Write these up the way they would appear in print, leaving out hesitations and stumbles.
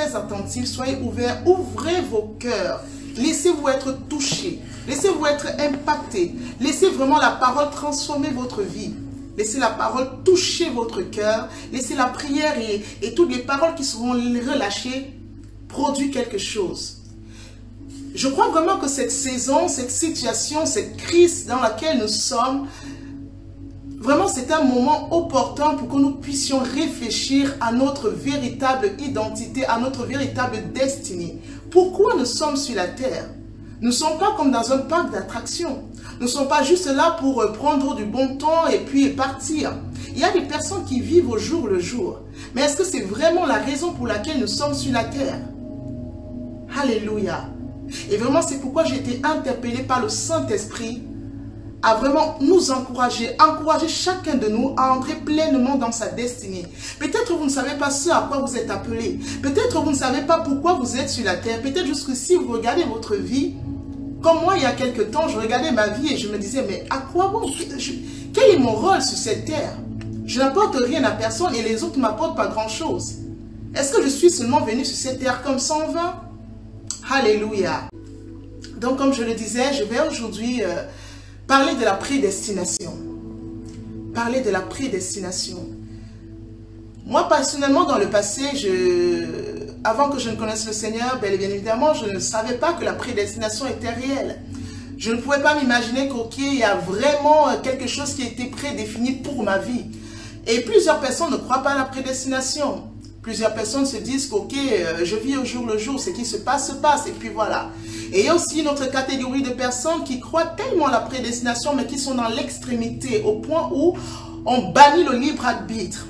très attentifs, soyez ouverts, ouvrez vos cœurs. Laissez-vous être touchés, laissez-vous être impactés. Laissez vraiment la parole transformer votre vie. Laissez la parole toucher votre cœur. Laissez la prière et toutes les paroles qui seront relâchées produire quelque chose. Je crois vraiment que cette saison, cette situation, cette crise dans laquelle nous sommes, vraiment c'est un moment opportun pour que nous puissions réfléchir à notre véritable identité, à notre véritable destinée. Pourquoi nous sommes sur la terre? Nous ne sommes pas comme dans un parc d'attractions. Nous ne sommes pas juste là pour prendre du bon temps et puis partir. Il y a des personnes qui vivent au jour le jour. Mais est-ce que c'est vraiment la raison pour laquelle nous sommes sur la terre? Alléluia. Et vraiment, c'est pourquoi j'ai été interpellée par le Saint-Esprit à vraiment nous encourager chacun de nous à entrer pleinement dans sa destinée. Peut-être vous ne savez pas ce à quoi vous êtes appelé. Peut-être vous ne savez pas pourquoi vous êtes sur la terre. Peut-être juste que si vous regardez votre vie, comme moi il y a quelque temps, je regardais ma vie et je me disais, mais à quoi bon? Quel est mon rôle sur cette terre? Je n'apporte rien à personne et les autres ne m'apportent pas grand-chose. Est-ce que je suis seulement venu sur cette terre comme ça en vain? Alléluia. Donc comme je le disais, je vais aujourd'hui parler de la prédestination. Parler de la prédestination. Moi, personnellement, dans le passé, avant que je ne connaisse le Seigneur, bien évidemment, je ne savais pas que la prédestination était réelle. Je ne pouvais pas m'imaginer qu'il y a vraiment quelque chose qui a été prédéfini pour ma vie. Et plusieurs personnes ne croient pas à la prédestination. Plusieurs personnes se disent qu'ok, je vis au jour le jour, ce qui se passe, et puis voilà. Et il y a aussi une autre catégorie de personnes qui croient tellement à la prédestination, mais qui sont dans l'extrémité, au point où on bannit le libre arbitre.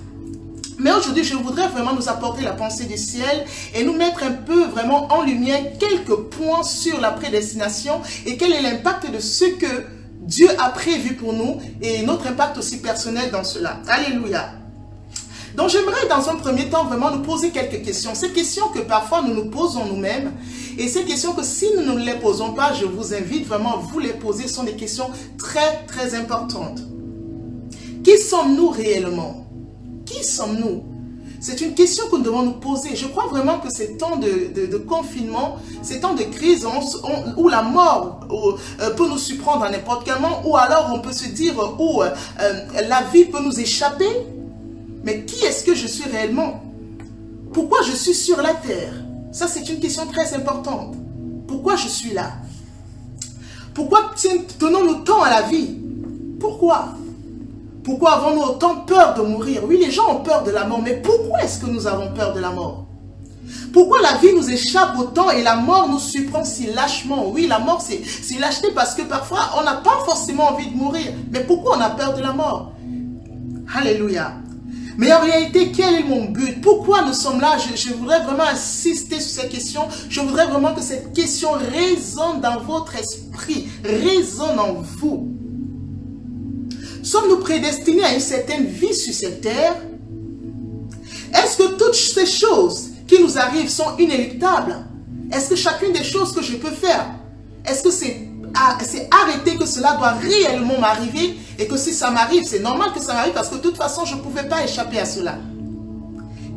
Mais aujourd'hui, je voudrais vraiment nous apporter la pensée du ciel et nous mettre un peu vraiment en lumière quelques points sur la prédestination et quel est l'impact de ce que Dieu a prévu pour nous et notre impact aussi personnel dans cela. Alléluia. Donc j'aimerais dans un premier temps vraiment nous poser quelques questions. Ces questions que parfois nous nous posons nous-mêmes et ces questions que si nous ne les posons pas, je vous invite vraiment à vous les poser, sont des questions très très importantes. Qui sommes-nous réellement? Qui sommes-nous? C'est une question que nous devons nous poser. Je crois vraiment que ces temps de confinement, ces temps de crise où la mort peut nous surprendre à n'importe quel moment, ou alors on peut se dire où la vie peut nous échapper. Mais qui est-ce que je suis réellement? Pourquoi je suis sur la terre? Ça, c'est une question très importante. Pourquoi je suis là? Pourquoi tenons-nous tant à la vie? Pourquoi? Pourquoi avons-nous autant peur de mourir? Oui, les gens ont peur de la mort, mais pourquoi est-ce que nous avons peur de la mort? Pourquoi la vie nous échappe autant et la mort nous surprend si lâchement? Oui, la mort, c'est lâcheté parce que parfois, on n'a pas forcément envie de mourir. Mais pourquoi on a peur de la mort? Alléluia. Mais en réalité, quel est mon but? Pourquoi nous sommes là? Je voudrais vraiment insister sur cette question. Je voudrais vraiment que cette question résonne dans votre esprit, résonne en vous. Sommes-nous prédestinés à une certaine vie sur cette terre? Est-ce que toutes ces choses qui nous arrivent sont inéluctables? Est-ce que chacune des choses que je peux faire, est-ce que c'est arrêté que cela doit réellement m'arriver et que si ça m'arrive, c'est normal que ça m'arrive parce que de toute façon, je ne pouvais pas échapper à cela.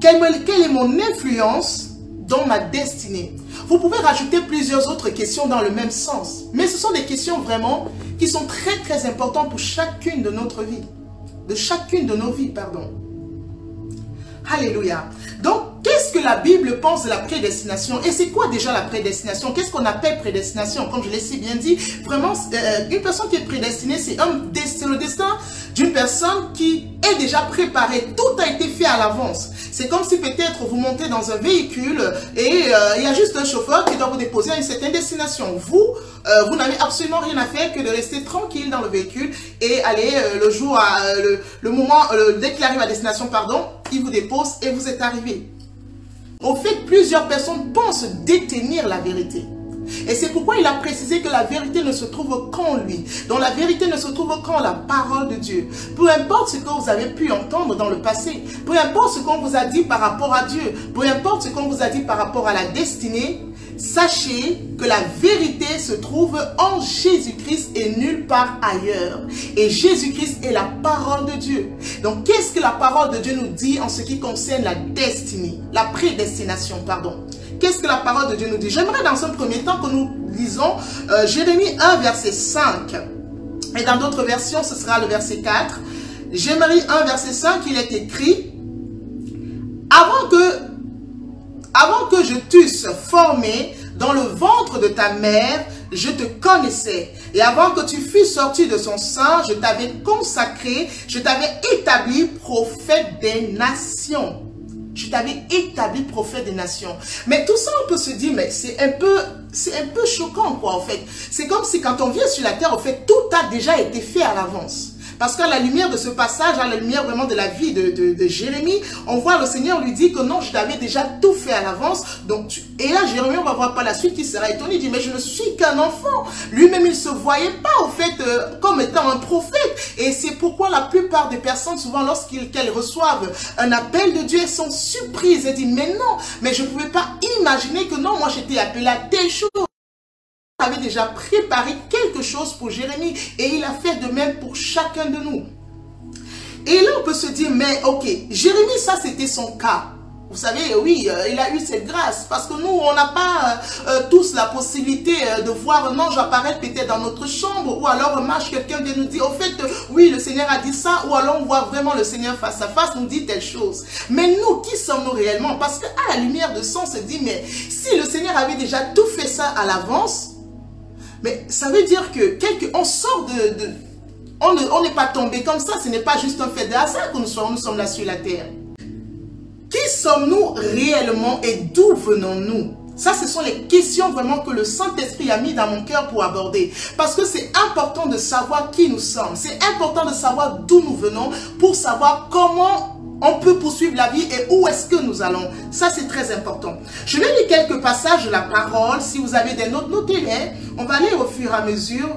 Quelle est mon influence dans ma destinée? Vous pouvez rajouter plusieurs autres questions dans le même sens, mais ce sont des questions vraiment qui sont très très importantes pour chacune de notre vie, de chacune de nos vies, pardon. Alléluia. Donc, qu'est-ce que la Bible pense de la prédestination? Et c'est quoi déjà la prédestination? Qu'est-ce qu'on appelle prédestination? Comme je l'ai si bien dit, vraiment, une personne qui est prédestinée, c'est le destin d'une personne qui est déjà préparée. Tout a été fait à l'avance. C'est comme si peut-être vous montez dans un véhicule et il y a juste un chauffeur qui doit vous déposer à une certaine destination. Vous n'avez absolument rien à faire que de rester tranquille dans le véhicule et aller le moment, dès qu'il arrive à destination, pardon, il vous dépose et vous êtes arrivé. Au fait, plusieurs personnes pensent détenir la vérité. Et c'est pourquoi il a précisé que la vérité ne se trouve qu'en lui. Donc la vérité ne se trouve qu'en la parole de Dieu. Peu importe ce que vous avez pu entendre dans le passé, peu importe ce qu'on vous a dit par rapport à Dieu, peu importe ce qu'on vous a dit par rapport à la destinée, Sachez que la vérité se trouve en Jésus-Christ et nulle part ailleurs. Et Jésus-Christ est la parole de Dieu. Donc, qu'est-ce que la parole de Dieu nous dit en ce qui concerne la destinée, la prédestination, pardon? Qu'est-ce que la parole de Dieu nous dit? J'aimerais dans un premier temps que nous lisons Jérémie 1, verset 5. Et dans d'autres versions, ce sera le verset 4. Jérémie 1, verset 5, il est écrit: Avant que je t'eusse formé dans le ventre de ta mère, je te connaissais. Et avant que tu fusses sorti de son sein, je t'avais consacré, je t'avais établi prophète des nations. Je t'avais établi prophète des nations. Mais tout ça, on peut se dire, mais c'est un peu choquant, quoi, en fait. C'est comme si quand on vient sur la terre, en fait, tout a déjà été fait à l'avance. Parce qu'à la lumière de ce passage, à la lumière vraiment de la vie de Jérémie, on voit le Seigneur lui dit que non, je t'avais déjà tout fait à l'avance. Et là, Jérémie, on va voir par la suite qu'il sera étonné. Il dit, mais je ne suis qu'un enfant. Lui-même, il ne se voyait pas, au fait, comme étant un prophète. Et c'est pourquoi la plupart des personnes, souvent, lorsqu'elles reçoivent un appel de Dieu, elles sont surprises. Elles disent, mais non, mais je ne pouvais pas imaginer que non, moi, j'étais appelée à telle chose. Avait déjà préparé quelque chose pour Jérémie et il a fait de même pour chacun de nous. Et là, on peut se dire, mais ok, Jérémie, ça c'était son cas. Vous savez, oui, il a eu cette grâce parce que nous, on n'a pas tous la possibilité de voir un ange apparaître peut-être dans notre chambre ou alors marche quelqu'un vient nous dire, au fait, oui, le Seigneur a dit ça, ou alors on voit vraiment le Seigneur face à face nous dit telle chose. Mais nous, qui sommes-nous réellement? Parce qu'à la lumière de ça, on se dit, mais si le Seigneur avait déjà tout fait ça à l'avance, mais ça veut dire que on sort on n'est pas tombé comme ça, ce n'est pas juste un fait de hasard que nous sommes là sur la terre. Qui sommes-nous réellement et d'où venons-nous? Ça, ce sont les questions vraiment que le Saint-Esprit a mis dans mon cœur pour aborder. Parce que c'est important de savoir qui nous sommes. C'est important de savoir d'où nous venons pour savoir comment on peut poursuivre la vie et où est-ce que nous allons. Ça, c'est très important. Je vais lire quelques passages de la parole. Si vous avez des notes, notez-les. On va aller au fur et à mesure.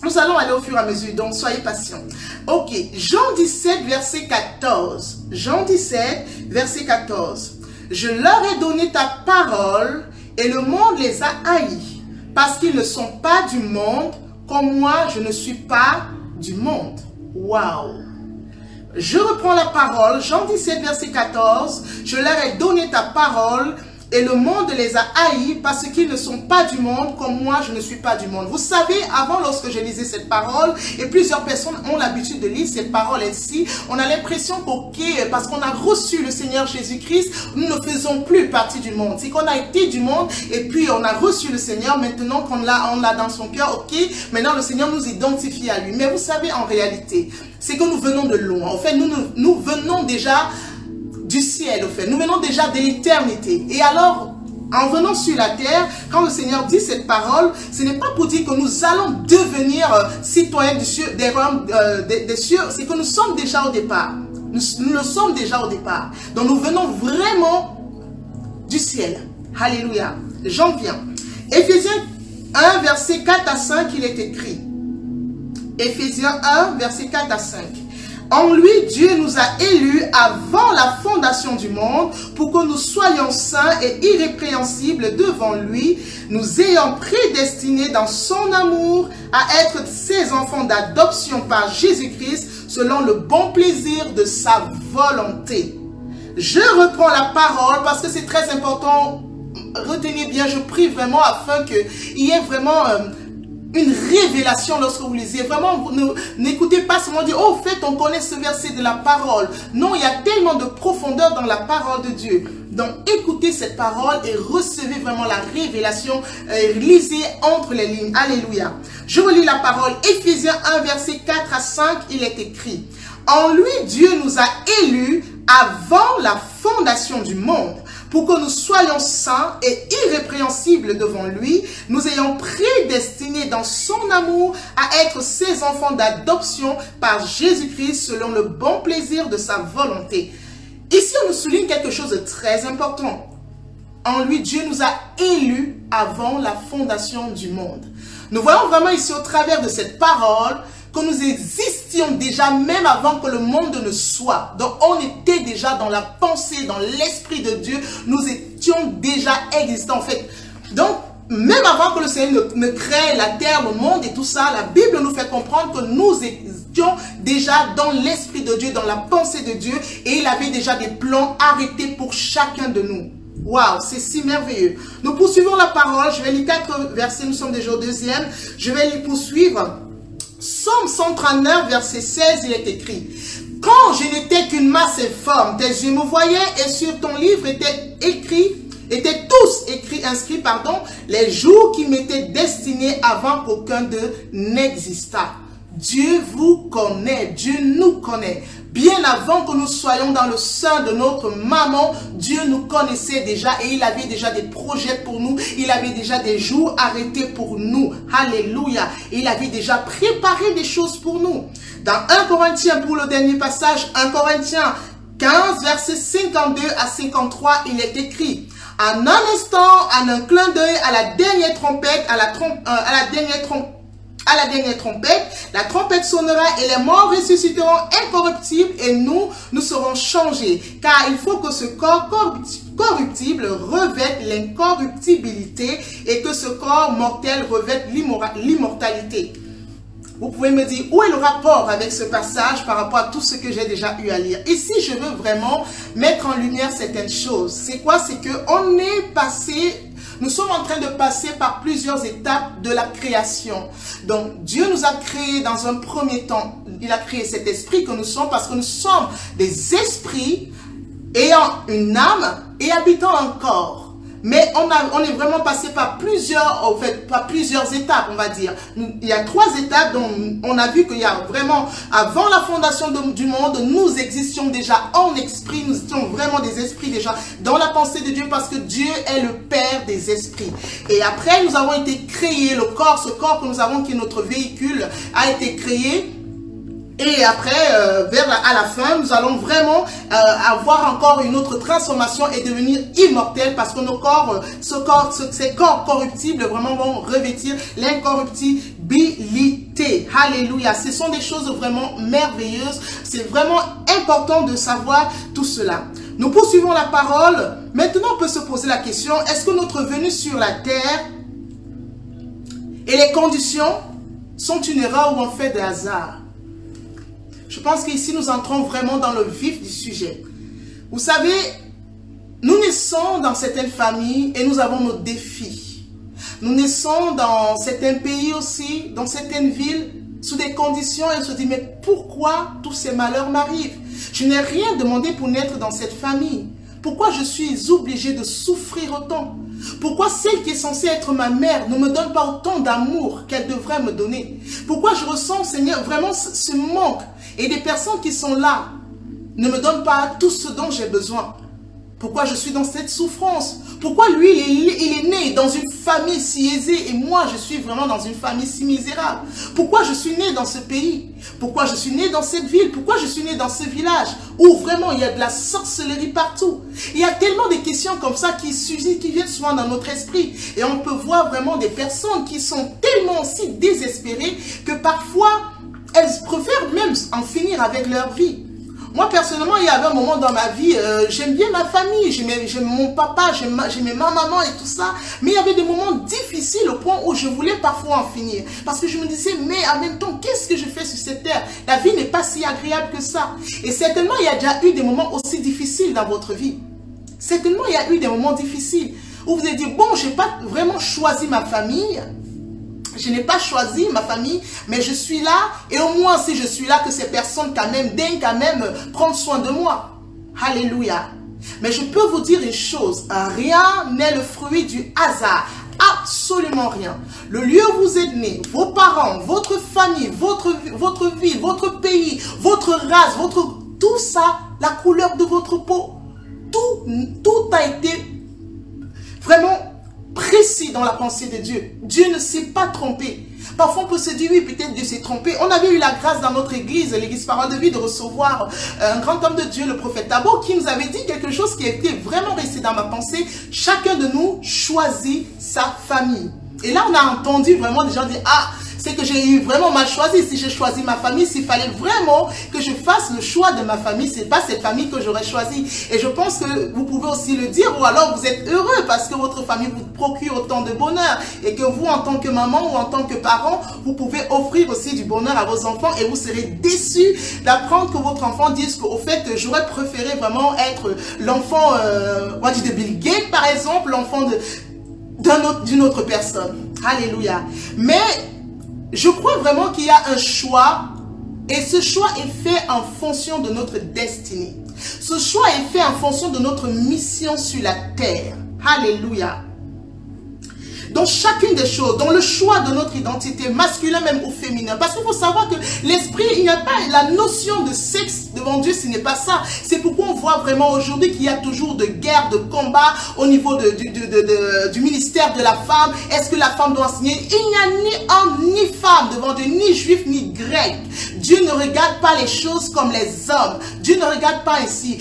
Nous allons aller au fur et à mesure. Donc, soyez patients. Ok. Jean 17, verset 14. Jean 17, verset 14. Je leur ai donné ta parole et le monde les a haïs parce qu'ils ne sont pas du monde comme moi, je ne suis pas du monde. Waouh! Je reprends la parole, Jean 17, verset 14. Je leur ai donné ta parole et le monde les a haïs parce qu'ils ne sont pas du monde comme moi, je ne suis pas du monde. Vous savez, avant, lorsque je lisais cette parole, et plusieurs personnes ont l'habitude de lire cette parole ainsi, on a l'impression qu'ok, parce qu'on a reçu le Seigneur Jésus-Christ, nous ne faisons plus partie du monde. C'est qu'on a été du monde et puis on a reçu le Seigneur, maintenant qu'on l'a dans son cœur, ok, maintenant le Seigneur nous identifie à lui. Mais vous savez, en réalité, c'est que nous venons de loin. En fait, nous venons déjà du ciel, au fait. Nous venons déjà de l'éternité. Et alors, en venant sur la terre, quand le Seigneur dit cette parole, ce n'est pas pour dire que nous allons devenir citoyens des cieux, des cieux, c'est que nous sommes déjà au départ. Nous le sommes déjà au départ. Donc nous venons vraiment du ciel. Alléluia. J'en viens. Éphésiens 1, verset 4 à 5, il est écrit. Éphésiens 1, verset 4 à 5. En lui, Dieu nous a élus avant la fondation du monde pour que nous soyons saints et irrépréhensibles devant lui, nous ayant prédestinés dans son amour à être ses enfants d'adoption par Jésus-Christ selon le bon plaisir de sa volonté. Je reprends la parole parce que c'est très important. Retenez bien, je prie vraiment afin qu'il y ait vraiment une révélation lorsque vous lisez. Vraiment, n'écoutez pas seulement dire, oh, au fait, on connaît ce verset de la parole. Non, il y a tellement de profondeur dans la parole de Dieu. Donc, écoutez cette parole et recevez vraiment la révélation. Lisez entre les lignes. Alléluia. Je relis la parole. Éphésiens 1, verset 4 à 5, il est écrit. En lui, Dieu nous a élus avant la fondation du monde, pour que nous soyons saints et irrépréhensibles devant lui, nous ayons prédestinés dans son amour à être ses enfants d'adoption par Jésus-Christ selon le bon plaisir de sa volonté. Ici, on nous souligne quelque chose de très important. En lui, Dieu nous a élus avant la fondation du monde. Nous voyons vraiment ici au travers de cette parole que nous existions déjà même avant que le monde ne soit. Donc on était déjà dans la pensée, dans l'esprit de Dieu. Nous étions déjà existants. En fait, Donc, même avant que le Seigneur ne crée la terre, le monde et tout ça, la Bible nous fait comprendre que nous étions déjà dans l'Esprit de Dieu, dans la pensée de Dieu, et il avait déjà des plans arrêtés pour chacun de nous. Waouh, c'est si merveilleux. Nous poursuivons la parole. Je vais lire 4 versets, nous sommes déjà au 2e. Je vais les poursuivre. Psaume 139, verset 16, il est écrit: quand je n'étais qu'une masse informe, tes yeux me voyaient, et sur ton livre étaient tous inscrits, les jours qui m'étaient destinés avant qu'aucun d'eux n'existât. Dieu vous connaît, Dieu nous connaît. Bien avant que nous soyons dans le sein de notre maman, Dieu nous connaissait déjà et il avait déjà des projets pour nous. Il avait déjà des jours arrêtés pour nous. Alléluia. Il avait déjà préparé des choses pour nous. Dans 1 Corinthiens, pour le dernier passage, 1 Corinthiens 15, versets 52 à 53, il est écrit: en un instant, en un clin d'œil, à la dernière trompette, la trompette sonnera et les morts ressusciteront incorruptibles et nous serons changés. Car il faut que ce corps corruptible revête l'incorruptibilité et que ce corps mortel revête l'immortalité. Vous pouvez me dire, où est le rapport avec ce passage par rapport à tout ce que j'ai déjà eu à lire? Ici, je veux vraiment mettre en lumière certaines choses. C'est quoi? C'est que nous sommes en train de passer par plusieurs étapes de la création. Donc, Dieu nous a créés dans un premier temps. Il a créé cet esprit que nous sommes parce que nous sommes des esprits ayant une âme et habitant un corps. Mais on est vraiment passé par plusieurs étapes, on va dire. Il y a 3 étapes dont on a vu qu'il y a vraiment, avant la fondation du monde, nous existions déjà en esprit. Nous étions vraiment des esprits déjà dans la pensée de Dieu parce que Dieu est le Père des esprits. Et après, nous avons été créés, le corps, ce corps que nous avons qui est notre véhicule, a été créé. Et après, à la fin, nous allons vraiment avoir encore une autre transformation et devenir immortels parce que nos corps, ces corps corruptibles vraiment vont revêtir l'incorruptibilité. Alléluia. Ce sont des choses vraiment merveilleuses. C'est vraiment important de savoir tout cela. Nous poursuivons la parole. Maintenant, on peut se poser la question, est-ce que notre venue sur la terre et les conditions sont une erreur ou un fait de hasard? Je pense qu'ici, nous entrons vraiment dans le vif du sujet. Vous savez, nous naissons dans certaines familles et nous avons nos défis. Nous naissons dans certains pays aussi, dans certaines villes, sous des conditions et on se dit, mais pourquoi tous ces malheurs m'arrivent? Je n'ai rien demandé pour naître dans cette famille. Pourquoi je suis obligée de souffrir autant? Pourquoi celle qui est censée être ma mère ne me donne pas autant d'amour qu'elle devrait me donner? Pourquoi je ressens, Seigneur, vraiment ce manque? Et des personnes qui sont là ne me donnent pas tout ce dont j'ai besoin. Pourquoi je suis dans cette souffrance? Pourquoi lui, il est né dans une famille si aisée et moi, je suis vraiment dans une famille si misérable? Pourquoi je suis né dans ce pays? Pourquoi je suis né dans cette ville? Pourquoi je suis né dans ce village où vraiment il y a de la sorcellerie partout? Il y a tellement de questions comme ça qui viennent souvent dans notre esprit. Et on peut voir vraiment des personnes qui sont tellement aussi désespérées que parfois, elles préfèrent même en finir avec leur vie. Moi, personnellement, il y avait un moment dans ma vie, j'aime bien ma famille, j'aime mon papa, j'aimais ma maman et tout ça. Mais il y avait des moments difficiles au point où je voulais parfois en finir. Parce que je me disais, mais en même temps, qu'est-ce que je fais sur cette terre? La vie n'est pas si agréable que ça. Et certainement, il y a déjà eu des moments aussi difficiles dans votre vie. Certainement, il y a eu des moments difficiles où vous avez dit, bon, je n'ai pas vraiment choisi ma famille. Je n'ai pas choisi ma famille, mais je suis là. Et au moins, si je suis là, que ces personnes daignent quand même prendre soin de moi. Alléluia. Mais je peux vous dire une chose. Rien n'est le fruit du hasard. Absolument rien. Le lieu où vous êtes né, vos parents, votre famille, votre vie, votre pays, votre race, tout ça, la couleur de votre peau, tout a été vraiment précis dans la pensée de Dieu. Dieu ne s'est pas trompé. Parfois, on peut se dire, oui, peut-être Dieu s'est trompé. On avait eu la grâce dans notre église, l'église Parole de Vie, de recevoir un grand homme de Dieu, le prophète Tabo, qui nous avait dit quelque chose qui était vraiment resté dans ma pensée. Chacun de nous choisit sa famille. Et là, on a entendu vraiment des gens dire, ah, c'est que j'ai eu vraiment mal choisi. Si j'ai choisi ma famille, s'il fallait vraiment que je fasse le choix de ma famille, c'est pas cette famille que j'aurais choisie. Et je pense que vous pouvez aussi le dire, ou alors vous êtes heureux parce que votre famille vous procure autant de bonheur et que vous, en tant que maman ou en tant que parent, vous pouvez offrir aussi du bonheur à vos enfants et vous serez déçus d'apprendre que votre enfant dise qu'au fait, j'aurais préféré vraiment être l'enfant, on dit de Bill Gates par exemple, l'enfant d'une autre personne. Alléluia. Mais je crois vraiment qu'il y a un choix et ce choix est fait en fonction de notre destinée. Ce choix est fait en fonction de notre mission sur la terre. Alléluia. Dans chacune des choses, dans le choix de notre identité, masculin même ou féminin. Parce qu'il faut savoir que l'esprit, il n'y a pas la notion de sexe devant Dieu, ce n'est pas ça. C'est pourquoi on voit vraiment aujourd'hui qu'il y a toujours de guerre, de combat au niveau du ministère de la femme. Est-ce que la femme doit enseigner? Il n'y a ni homme ni femme devant Dieu, ni juif ni grec. Dieu ne regarde pas les choses comme les hommes. Dieu ne regarde pas ainsi.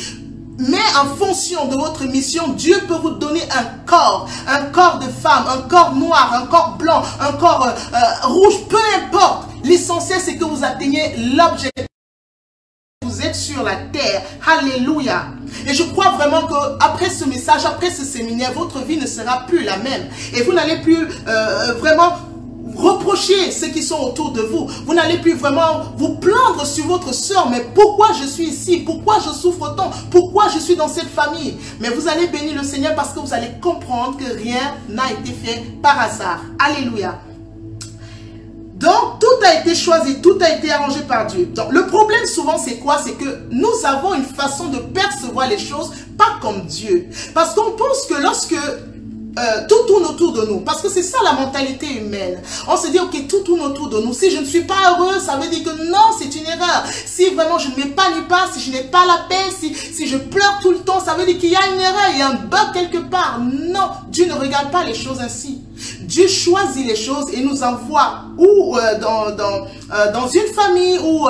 Mais en fonction de votre mission, Dieu peut vous donner un corps de femme, un corps noir, un corps blanc, un corps rouge, peu importe. L'essentiel, c'est que vous atteignez l'objectif. Vous êtes sur la terre. Alléluia. Et je crois vraiment qu'après ce message, après ce séminaire, votre vie ne sera plus la même. Et vous n'allez plus vraiment reprocher ceux qui sont autour de vous. Vous n'allez plus vraiment vous plaindre sur votre soeur. Mais pourquoi je suis ici? Pourquoi je souffre autant? Pourquoi je suis dans cette famille? Mais vous allez bénir le Seigneur parce que vous allez comprendre que rien n'a été fait par hasard. Alléluia. Donc, tout a été choisi, tout a été arrangé par Dieu. Donc, le problème souvent, c'est quoi? C'est que nous avons une façon de percevoir les choses, pas comme Dieu. Parce qu'on pense que lorsque tout tourne autour de nous, parce que c'est ça la mentalité humaine. On se dit, ok, tout tourne autour de nous. Si je ne suis pas heureux, ça veut dire que non, c'est une erreur. Si vraiment je ne m'épanouis pas, si je n'ai pas la paix, si je pleure tout le temps, ça veut dire qu'il y a une erreur, il y a un bug quelque part. Non, Dieu ne regarde pas les choses ainsi. Dieu choisit les choses et nous envoie ou dans une famille ou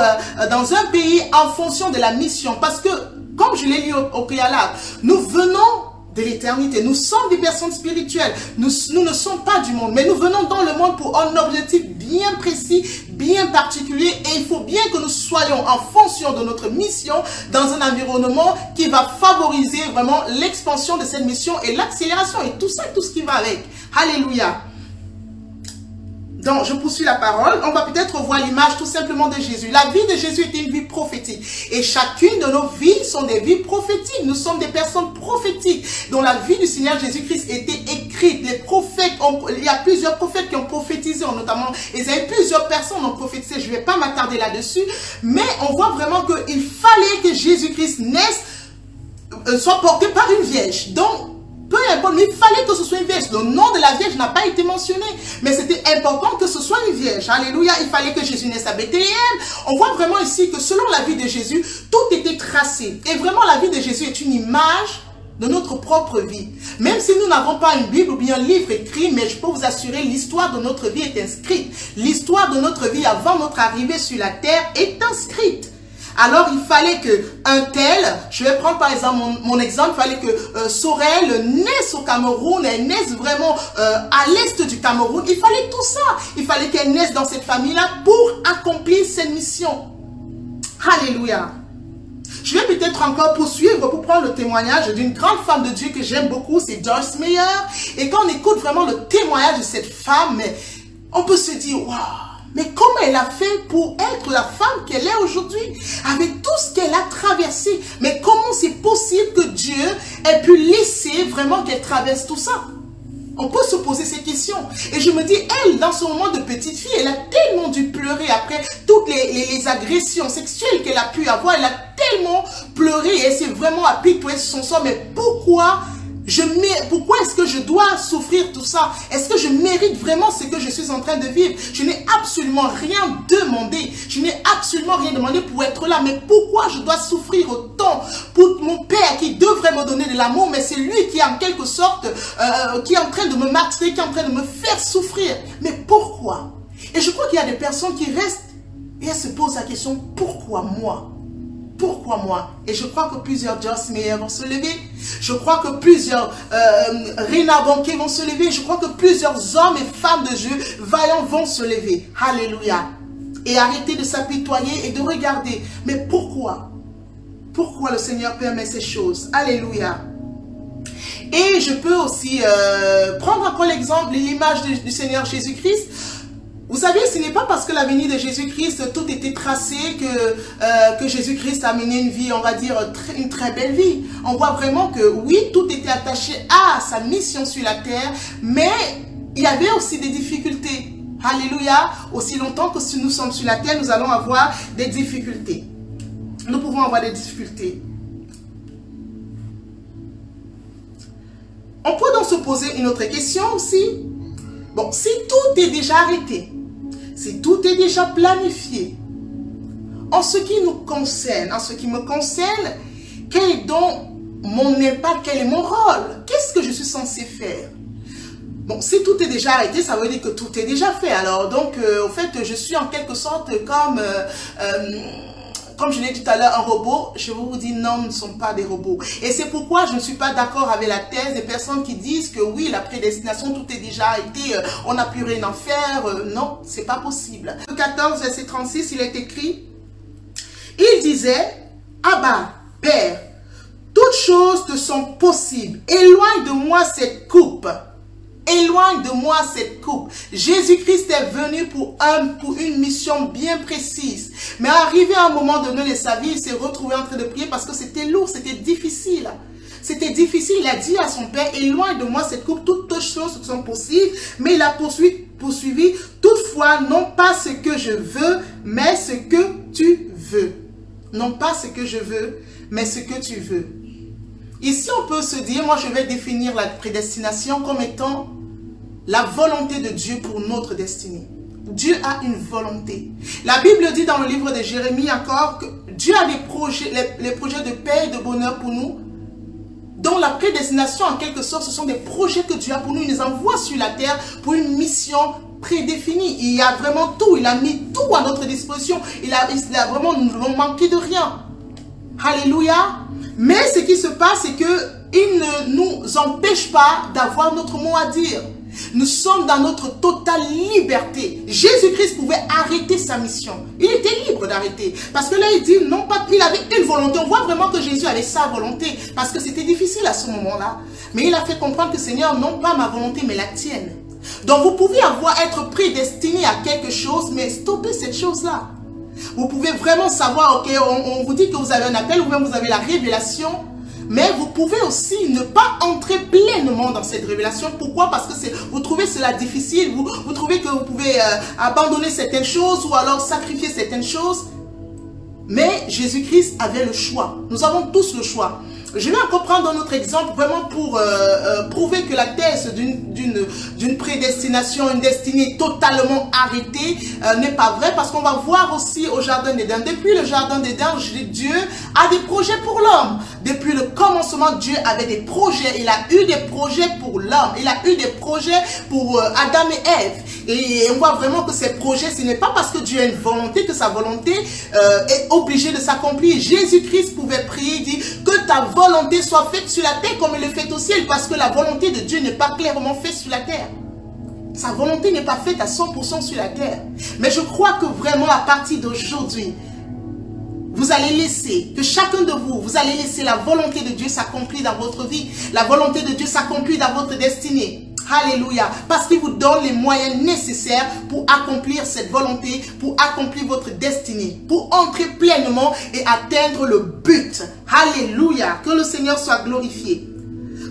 dans un pays en fonction de la mission. Parce que, comme je l'ai lu au préalable, nous venons de l'éternité. Nous sommes des personnes spirituelles. Nous ne sommes pas du monde, mais nous venons dans le monde pour un objectif bien précis, bien particulier, et il faut bien que nous soyons en fonction de notre mission dans un environnement qui va favoriser vraiment l'expansion de cette mission et l'accélération et tout ça, tout ce qui va avec. Alléluia. Donc, je poursuis la parole. On va peut-être voir l'image tout simplement de Jésus. La vie de Jésus était une vie prophétique. Et chacune de nos vies sont des vies prophétiques. Nous sommes des personnes prophétiques dont la vie du Seigneur Jésus-Christ était écrite. Les prophètes, il y a plusieurs prophètes qui ont prophétisé, notamment Ésaïe. Plusieurs personnes ont prophétisé. Je ne vais pas m'attarder là-dessus. Mais on voit vraiment qu'il fallait que Jésus-Christ naisse, soit porté par une vierge. Donc, peu importe, mais il fallait que ce soit une vierge. Le nom de la vierge n'a pas été mentionné. Mais c'était important que ce soit une vierge. Alléluia. Il fallait que Jésus naisse à Bethléem. On voit vraiment ici que selon la vie de Jésus, tout était tracé. Et vraiment, la vie de Jésus est une image de notre propre vie. Même si nous n'avons pas une Bible ou bien un livre écrit, mais je peux vous assurer, l'histoire de notre vie est inscrite. L'histoire de notre vie avant notre arrivée sur la terre est inscrite. Alors, il fallait qu'un tel, je vais prendre par exemple mon exemple, il fallait que Sorel naisse au Cameroun, elle naisse vraiment à l'est du Cameroun. Il fallait tout ça. Il fallait qu'elle naisse dans cette famille-là pour accomplir cette mission. Alléluia. Je vais peut-être encore poursuivre pour prendre le témoignage d'une grande femme de Dieu que j'aime beaucoup, c'est Joyce Meyer. Et quand on écoute vraiment le témoignage de cette femme, on peut se dire, waouh! Mais comment elle a fait pour être la femme qu'elle est aujourd'hui, avec tout ce qu'elle a traversé? Mais comment c'est possible que Dieu ait pu laisser vraiment qu'elle traverse tout ça? On peut se poser ces questions. Et je me dis, elle, dans son moment de petite fille, elle a tellement dû pleurer après toutes les agressions sexuelles qu'elle a pu avoir. Elle a tellement pleuré et elle s'est vraiment apitoyée sur son sort. Mais pourquoi est-ce que je dois souffrir tout ça? Est-ce que je mérite vraiment ce que je suis en train de vivre? Je n'ai absolument rien demandé. Je n'ai absolument rien demandé pour être là. Mais pourquoi je dois souffrir autant pour mon père qui devrait me donner de l'amour? Mais c'est lui qui, en quelque sorte, qui est en train de me martyrer, qui est en train de me faire souffrir. Mais pourquoi? Et je crois qu'il y a des personnes qui restent et elles se posent la question, pourquoi moi? pourquoi moi? Et je crois que plusieurs Joss Meyer vont se lever. Je crois que plusieurs Rina Banquet vont se lever. Je crois que plusieurs hommes et femmes de Dieu vaillants vont se lever. Alléluia. Et arrêter de s'apitoyer et de regarder. Mais pourquoi? Pourquoi le Seigneur permet ces choses? Alléluia. Et je peux aussi prendre encore l'exemple, l'image du Seigneur Jésus-Christ. Vous savez, ce n'est pas parce que la venue de Jésus-Christ, tout était tracé, que Jésus-Christ a mené une vie, on va dire, une très belle vie. On voit vraiment que oui, tout était attaché à sa mission sur la terre, mais il y avait aussi des difficultés. Alléluia. Aussi longtemps que nous sommes sur la terre, nous allons avoir des difficultés. Nous pouvons avoir des difficultés. On peut donc se poser une autre question aussi. Bon, si tout est déjà arrêté, si tout est déjà planifié, en ce qui nous concerne, en ce qui me concerne, quel est donc mon impact, quel est mon rôle? Qu'est-ce que je suis censé faire? Bon, si tout est déjà arrêté, ça veut dire que tout est déjà fait. Alors, donc, au fait, je suis en quelque sorte comme je l'ai dit tout à l'heure, un robot. Je vous dis non, nous ne sommes pas des robots. Et c'est pourquoi je ne suis pas d'accord avec la thèse des personnes qui disent que oui, la prédestination, tout est déjà arrêté, on n'a plus rien à faire. Non, c'est pas possible. Le 14, verset 36, il est écrit, il disait, Abba, Père, toutes choses te sont possibles. Éloigne de moi cette coupe. Éloigne de moi cette coupe. Jésus-Christ est venu pour une mission bien précise. Mais arrivé à un moment donné de sa vie, il s'est retrouvé en train de prier parce que c'était lourd, c'était difficile. C'était difficile. Il a dit à son Père, éloigne de moi cette coupe, toutes choses sont possibles. Mais il a poursuivi, toutefois, non pas ce que je veux, mais ce que tu veux. Non pas ce que je veux, mais ce que tu veux. Ici, on peut se dire, moi je vais définir la prédestination comme étant la volonté de Dieu pour notre destinée. Dieu a une volonté. La Bible dit dans le livre de Jérémie encore que Dieu a des projets, les projets de paix et de bonheur pour nous. Donc la prédestination, en quelque sorte, ce sont des projets que Dieu a pour nous. Il nous envoie sur la terre pour une mission prédéfinie. Il y a vraiment tout. Il a mis tout à notre disposition. Il a vraiment, nous n'avons manqué de rien. Alléluia. Mais ce qui se passe, c'est qu'il ne nous empêche pas d'avoir notre mot à dire. Nous sommes dans notre totale liberté. Jésus-Christ pouvait arrêter sa mission. Il était libre d'arrêter. Parce que là, il dit, non pas, il avait une volonté. On voit vraiment que Jésus avait sa volonté. Parce que c'était difficile à ce moment-là. Mais il a fait comprendre que Seigneur, non pas ma volonté, mais la tienne. Donc vous pouvez être prédestiné à quelque chose, mais stoppez cette chose-là. Vous pouvez vraiment savoir, ok, on vous dit que vous avez un appel ou même vous avez la révélation, mais vous pouvez aussi ne pas entrer pleinement dans cette révélation. Pourquoi? Parce que vous trouvez cela difficile, vous trouvez que vous pouvez abandonner certaines choses ou alors sacrifier certaines choses. Mais Jésus-Christ avait le choix. Nous avons tous le choix. Je vais encore prendre un autre exemple vraiment pour prouver que la thèse d'une prédestination, une destinée totalement arrêtée n'est pas vraie, parce qu'on va voir aussi au Jardin d'Éden. Depuis le Jardin d'Éden, Dieu a des projets pour l'homme. Depuis le commencement, Dieu avait des projets. Il a eu des projets pour l'homme. Il a eu des projets pour Adam et Ève. Et on voit vraiment que ces projets, ce n'est pas parce que Dieu a une volonté que sa volonté est obligée de s'accomplir. Jésus-Christ pouvait prier, dire que ta volonté soit faite sur la terre comme il le fait au ciel, parce que la volonté de Dieu n'est pas clairement faite sur la terre. Sa volonté n'est pas faite à 100% sur la terre. Mais je crois que vraiment à partir d'aujourd'hui, vous allez laisser, que chacun de vous, vous allez laisser la volonté de Dieu s'accomplir dans votre vie. La volonté de Dieu s'accomplir dans votre destinée. Alléluia. Parce qu'il vous donne les moyens nécessaires pour accomplir cette volonté, pour accomplir votre destinée, pour entrer pleinement et atteindre le but. Alléluia. Que le Seigneur soit glorifié.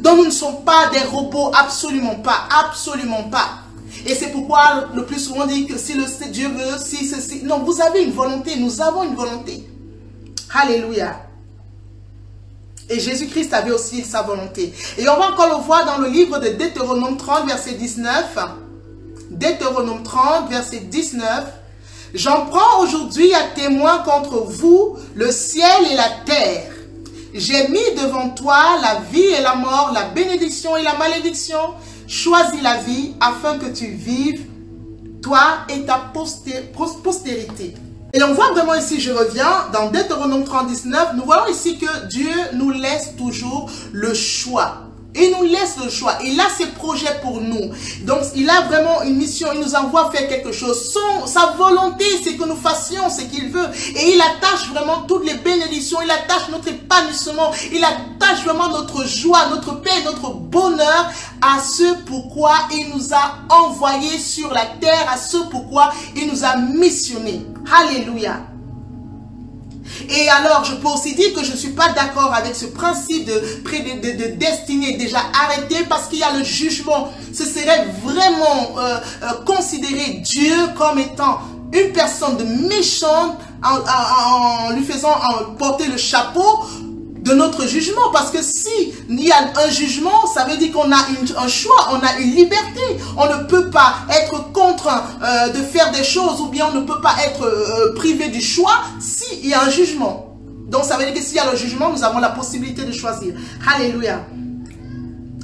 Donc nous ne sommes pas des robots, absolument pas, absolument pas. Et c'est pourquoi le plus souvent on dit que si Dieu veut, si ceci. Non, vous avez une volonté, nous avons une volonté. Alléluia. Et Jésus-Christ avait aussi sa volonté. Et on va encore le voir dans le livre de Deutéronome 30, verset 19. Deutéronome 30, verset 19. J'en prends aujourd'hui à témoin contre vous le ciel et la terre. J'ai mis devant toi la vie et la mort, la bénédiction et la malédiction. Choisis la vie afin que tu vives, toi et ta postérité. Et on voit vraiment ici, je reviens, dans Deutéronome 30:19, nous voyons ici que Dieu nous laisse toujours le choix. Il nous laisse le choix. Il a ses projets pour nous. Donc, il a vraiment une mission. Il nous envoie faire quelque chose. Sa volonté, c'est que nous fassions ce qu'il veut. Et il attache vraiment toutes les bénédictions. Il attache notre épanouissement. Il attache vraiment notre joie, notre paix, notre bonheur à ce pourquoi il nous a envoyés sur la terre, à ce pourquoi il nous a missionnés. Alléluia. Et alors, je peux aussi dire que je ne suis pas d'accord avec ce principe de destinée déjà arrêté parce qu'il y a le jugement. Ce serait vraiment considérer Dieu comme étant une personne de méchante en lui faisant porter le chapeau de notre jugement. Parce que si il y a un jugement, ça veut dire qu'on a un choix, on a une liberté. On ne peut pas être contraint de faire des choses ou bien on ne peut pas être privé du choix s'il y a un jugement. Donc ça veut dire que s'il y a le jugement, nous avons la possibilité de choisir. Alléluia.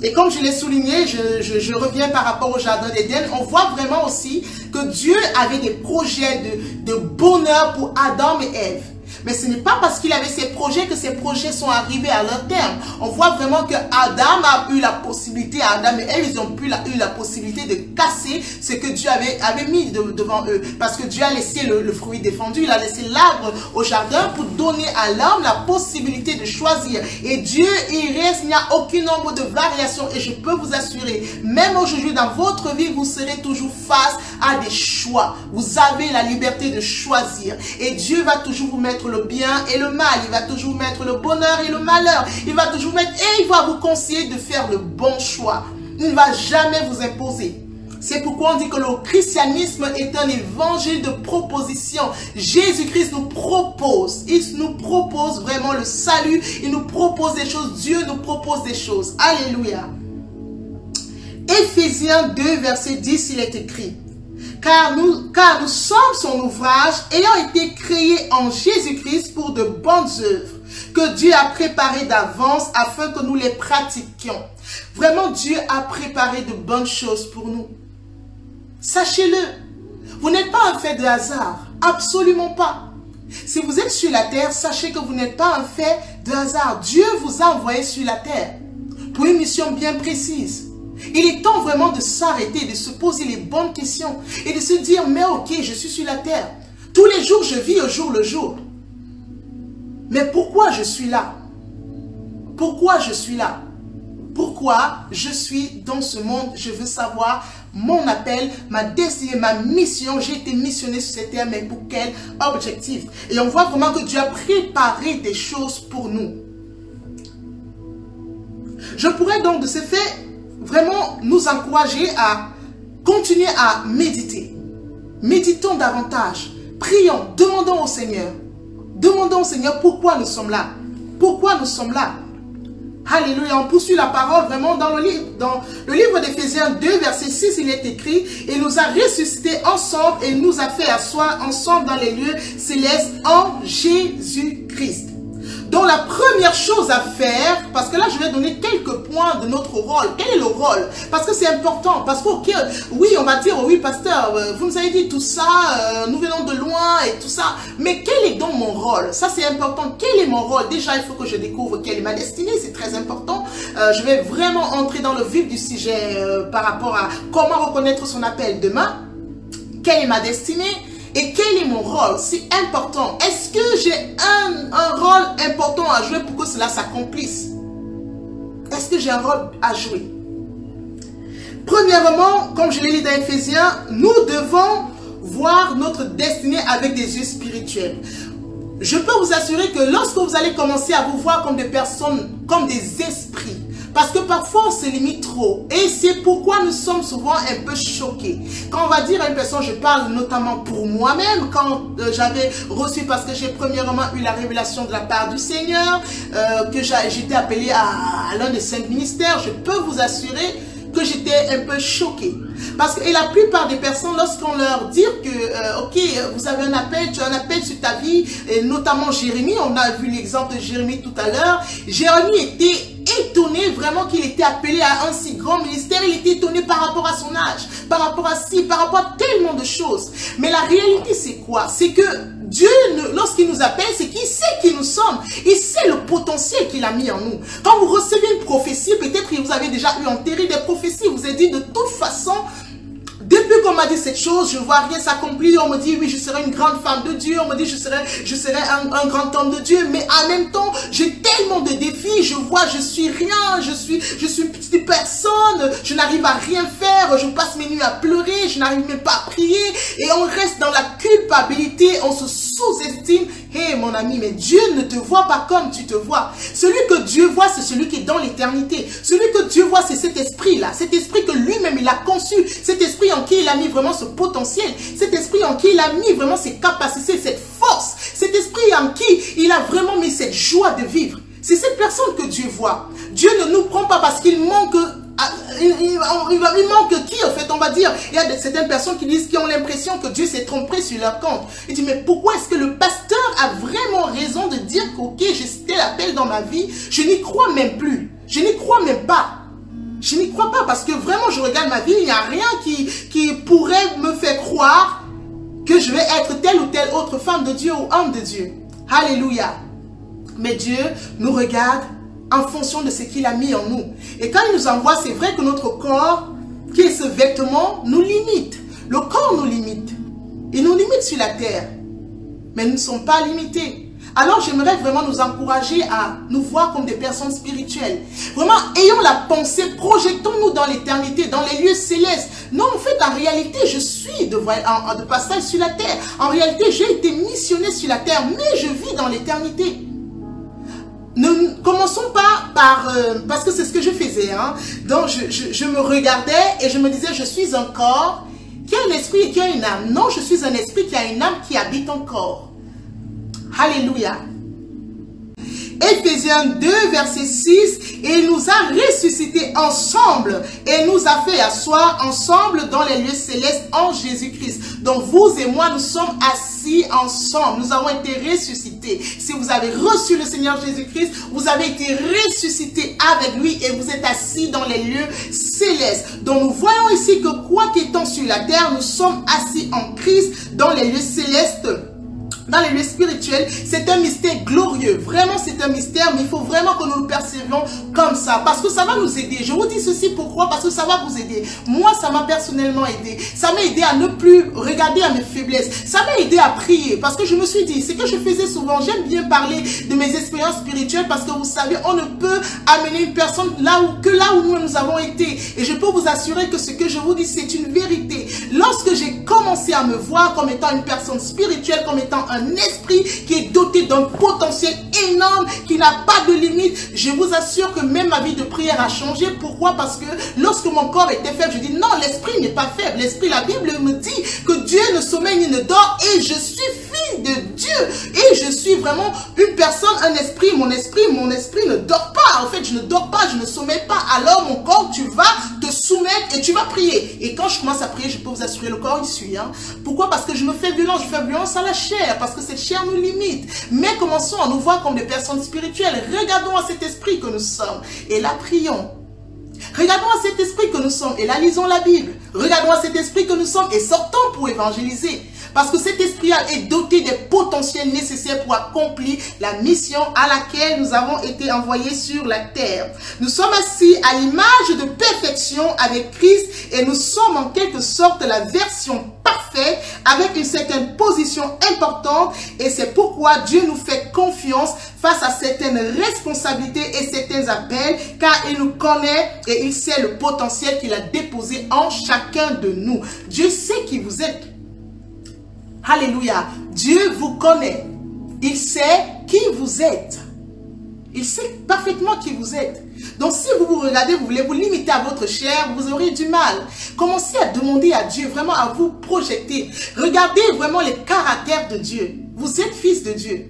Et comme je l'ai souligné, je reviens par rapport au jardin d'Éden, on voit vraiment aussi que Dieu avait des projets de bonheur pour Adam et Ève. Mais ce n'est pas parce qu'il avait ces projets que ces projets sont arrivés à leur terme. On voit vraiment que Adam a eu la possibilité, Adam et Ève, ils ont eu la possibilité de casser ce que Dieu avait mis devant eux. Parce que Dieu a laissé le fruit défendu, il a laissé l'arbre au jardin pour donner à l'homme la possibilité de choisir. Et Dieu, il n'y a aucun nombre de variations. Et je peux vous assurer, même aujourd'hui dans votre vie, vous serez toujours face à des choix. Vous avez la liberté de choisir. Et Dieu va toujours vous mettre le bien et le mal. Il va toujours mettre le bonheur et le malheur. Il va toujours mettre et il va vous conseiller de faire le bon choix. Il ne va jamais vous imposer. C'est pourquoi on dit que le christianisme est un évangile de proposition. Jésus-Christ nous propose. Il nous propose vraiment le salut. Il nous propose des choses. Dieu nous propose des choses. Alléluia. Éphésiens 2, verset 10, il est écrit: Car nous sommes son ouvrage, ayant été créés en Jésus-Christ pour de bonnes œuvres, que Dieu a préparées d'avance afin que nous les pratiquions. Vraiment, Dieu a préparé de bonnes choses pour nous. Sachez-le, vous n'êtes pas un fait de hasard, absolument pas. Si vous êtes sur la terre, sachez que vous n'êtes pas un fait de hasard. Dieu vous a envoyé sur la terre pour une mission bien précise. Il est temps vraiment de s'arrêter, de se poser les bonnes questions et de se dire, mais ok, je suis sur la terre. Tous les jours, je vis au jour le jour. Mais pourquoi je suis là? Pourquoi je suis là? Pourquoi je suis dans ce monde? Je veux savoir mon appel, ma destinée, ma mission. J'ai été missionné sur cette terre, mais pour quel objectif? Et on voit vraiment que Dieu a préparé des choses pour nous. Je pourrais donc de ce fait vraiment nous encourager à continuer à méditer. Méditons davantage. Prions, demandons au Seigneur. Demandons au Seigneur pourquoi nous sommes là. Pourquoi nous sommes là. Alléluia. On poursuit la parole vraiment dans le livre d'Éphésiens 2, verset 6, il est écrit: il nous a ressuscités ensemble et nous a fait asseoir ensemble dans les lieux célestes en Jésus-Christ. Donc la première chose à faire, parce que là je vais donner quelques points de notre rôle. Quel est le rôle? Parce que c'est important. Parce que ok, oui, on va dire, oui pasteur, vous nous avez dit tout ça, nous venons de loin et tout ça. Mais quel est donc mon rôle? Ça c'est important. Quel est mon rôle? Déjà il faut que je découvre quelle est ma destinée, c'est très important. Je vais vraiment entrer dans le vif du sujet par rapport à comment reconnaître son appel demain. Quelle est ma destinée? Et quel est mon rôle? C'est important. Est-ce que j'ai un rôle important à jouer pour que cela s'accomplisse? Est-ce que j'ai un rôle à jouer? Premièrement, comme je l'ai dit dans Éphésiens, nous devons voir notre destinée avec des yeux spirituels. Je peux vous assurer que lorsque vous allez commencer à vous voir comme des personnes, comme des esprits, parce que parfois on se limite trop. Et c'est pourquoi nous sommes souvent un peu choqués. Quand on va dire à une personne, je parle notamment pour moi-même, quand j'avais reçu, parce que j'ai premièrement eu la révélation de la part du Seigneur, que j'étais appelé à l'un des 5 ministères, je peux vous assurer que j'étais un peu choquée. Parce que et la plupart des personnes, lorsqu'on leur dit que, ok, vous avez un appel, tu as un appel sur ta vie, et notamment Jérémie, on a vu l'exemple de Jérémie tout à l'heure, Jérémie était étonné vraiment qu'il était appelé à un si grand ministère. Il était étonné par rapport à son âge, par rapport à par rapport à tellement de choses. Mais la réalité c'est quoi? C'est que Dieu, lorsqu'il nous appelle, c'est qu'il sait qui nous sommes. Il sait le potentiel qu'il a mis en nous. Quand vous recevez une prophétie, peut-être que vous avez déjà eu enterré des prophéties. Vous avez dit de toute façon, depuis qu'on m'a dit cette chose, je ne vois rien s'accomplir. On me dit, oui, je serai une grande femme de Dieu. On me dit, je serai un grand homme de Dieu. Mais en même temps, j'ai tellement de défis. Je vois, je suis rien. Je suis une petite personne. Je n'arrive à rien faire. Je passe mes nuits à pleurer. Je n'arrive même pas à prier. Et on reste dans la culpabilité. On se sous-estime. Hé, mon ami, mais Dieu ne te voit pas comme tu te vois. Celui que Dieu voit, c'est celui qui est dans l'éternité. Celui que Dieu voit, c'est cet esprit-là. Cet esprit que lui-même, il a conçu. Cet esprit en qui il a mis vraiment ce potentiel, cet esprit en qui il a mis vraiment ses capacités, cette force, cet esprit en qui il a vraiment mis cette joie de vivre. C'est cette personne que Dieu voit. Dieu ne nous prend pas parce qu'il manque, il manque qui en fait, on va dire. Il y a certaines personnes qui ont l'impression que Dieu s'est trompé sur leur compte. Il dit, mais pourquoi est-ce que le pasteur a vraiment raison de dire que ok, j'ai tel appel dans ma vie, je n'y crois même plus, je n'y crois même pas. Je n'y crois pas parce que vraiment je regarde ma vie, il n'y a rien qui pourrait me faire croire que je vais être telle ou telle autre femme de Dieu ou homme de Dieu. Alléluia. Mais Dieu nous regarde en fonction de ce qu'il a mis en nous. Et quand il nous envoie, c'est vrai que notre corps, qui est ce vêtement, nous limite. Le corps nous limite. Il nous limite sur la terre. Mais nous ne sommes pas limités. Alors j'aimerais vraiment nous encourager à nous voir comme des personnes spirituelles. Vraiment, ayons la pensée, projetons-nous dans l'éternité, dans les lieux célestes. Non, en fait, en réalité, je suis de passage sur la terre. En réalité, j'ai été missionné sur la terre, mais je vis dans l'éternité. Ne commençons pas par... parce que c'est ce que je faisais. Hein. Donc, je me regardais et je me disais, je suis un corps qui a un esprit et qui a une âme. Non, je suis un esprit qui a une âme qui habite un corps. Alléluia. Éphésiens 2, verset 6, et il nous a ressuscités ensemble et nous a fait asseoir ensemble dans les lieux célestes en Jésus-Christ. Donc vous et moi, nous sommes assis ensemble. Nous avons été ressuscités. Si vous avez reçu le Seigneur Jésus-Christ, vous avez été ressuscités avec lui et vous êtes assis dans les lieux célestes. Donc nous voyons ici que quoi qu'étant sur la terre, nous sommes assis en Christ dans les lieux célestes. Dans les lieux spirituels, c'est un mystère glorieux. Vraiment, c'est un mystère, mais il faut vraiment que nous le percevions comme ça. Parce que ça va nous aider. Je vous dis ceci pourquoi? Parce que ça va vous aider. Moi, ça m'a personnellement aidé. Ça m'a aidé à ne plus regarder à mes faiblesses. Ça m'a aidé à prier. Parce que je me suis dit, c'est que je faisais souvent. J'aime bien parler de mes expériences spirituelles parce que vous savez, on ne peut amener une personne là où nous avons été. Et je peux vous assurer que ce que je vous dis, c'est une vérité. Lorsque j'ai commencé à me voir comme étant une personne spirituelle, comme étant un esprit qui est doté d'un potentiel énorme, qui n'a pas de limite, je vous assure que même ma vie de prière a changé. Pourquoi? Parce que lorsque mon corps était faible, je dis non, l'esprit n'est pas faible. L'esprit, la Bible me dit que Dieu ne sommeille ni ne dort et je suis fille de Dieu. Et je suis vraiment une personne, un esprit, mon esprit ne dort pas. En fait, je ne dors pas, je ne sommeille pas. Alors mon corps, tu vas te soumettre et tu vas prier. Et quand je commence à prier, je peux vous assurer, le corps il suit. Hein. Pourquoi? Parce que je me fais violence, je fais violence à la chair. Parce que cette chair nous limite. Mais commençons à nous voir comme des personnes spirituelles. Regardons à cet esprit que nous sommes et la prions. Regardons à cet esprit que nous sommes et là lisons la Bible. Regardons à cet esprit que nous sommes et sortons pour évangéliser. Parce que cet esprit est doté des potentiels nécessaires pour accomplir la mission à laquelle nous avons été envoyés sur la terre. Nous sommes assis à l'image de perfection avec Christ et nous sommes en quelque sorte la version parfaite avec une certaine position importante et c'est pourquoi Dieu nous fait confiance face à certaines responsabilités et certains appels car il nous connaît et il sait le potentiel qu'il a déposé en chacun de nous. Dieu sait qui vous êtes. Alléluia. Dieu vous connaît. Il sait qui vous êtes. Il sait parfaitement qui vous êtes. Donc si vous vous regardez, vous voulez vous limiter à votre chair, vous aurez du mal. Commencez à demander à Dieu, vraiment à vous projeter. Regardez vraiment les caractères de Dieu. Vous êtes fils de Dieu.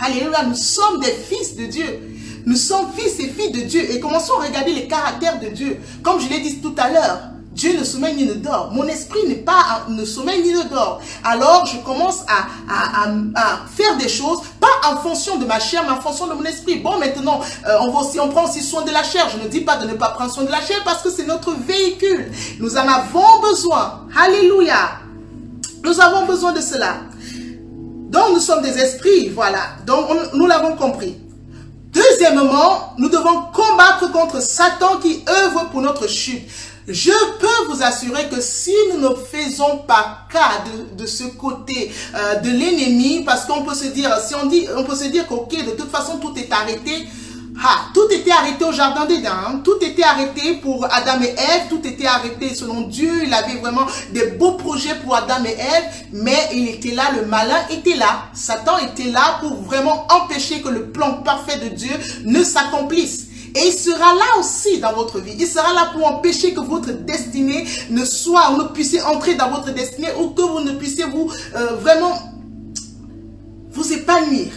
Alléluia, nous sommes des fils de Dieu. Nous sommes fils et filles de Dieu. Et commençons à regarder les caractères de Dieu. Comme je l'ai dit tout à l'heure. Dieu ne sommeille ni ne dort. Mon esprit ne sommeille ni ne dort. Alors, je commence à faire des choses, pas en fonction de ma chair, mais en fonction de mon esprit. Bon, maintenant, on prend aussi soin de la chair. Je ne dis pas de ne pas prendre soin de la chair parce que c'est notre véhicule. Nous en avons besoin. Alléluia. Nous avons besoin de cela. Donc, nous sommes des esprits, voilà. Donc, nous l'avons compris. Deuxièmement, nous devons combattre contre Satan qui œuvre pour notre chute. Je peux vous assurer que si nous ne faisons pas cas de ce côté de l'ennemi, parce qu'on peut se dire, on peut se dire qu'ok, de toute façon, tout est arrêté. Tout était arrêté au jardin d'Éden, hein. Tout était arrêté pour Adam et Ève, tout était arrêté selon Dieu, il avait vraiment des beaux projets pour Adam et Ève, mais il était là, le malin était là, Satan était là pour vraiment empêcher que le plan parfait de Dieu ne s'accomplisse. Et il sera là aussi dans votre vie, il sera là pour empêcher que votre destinée ne soit, ou ne puissiez entrer dans votre destinée, ou que vous ne puissiez vous vraiment vous épanouir.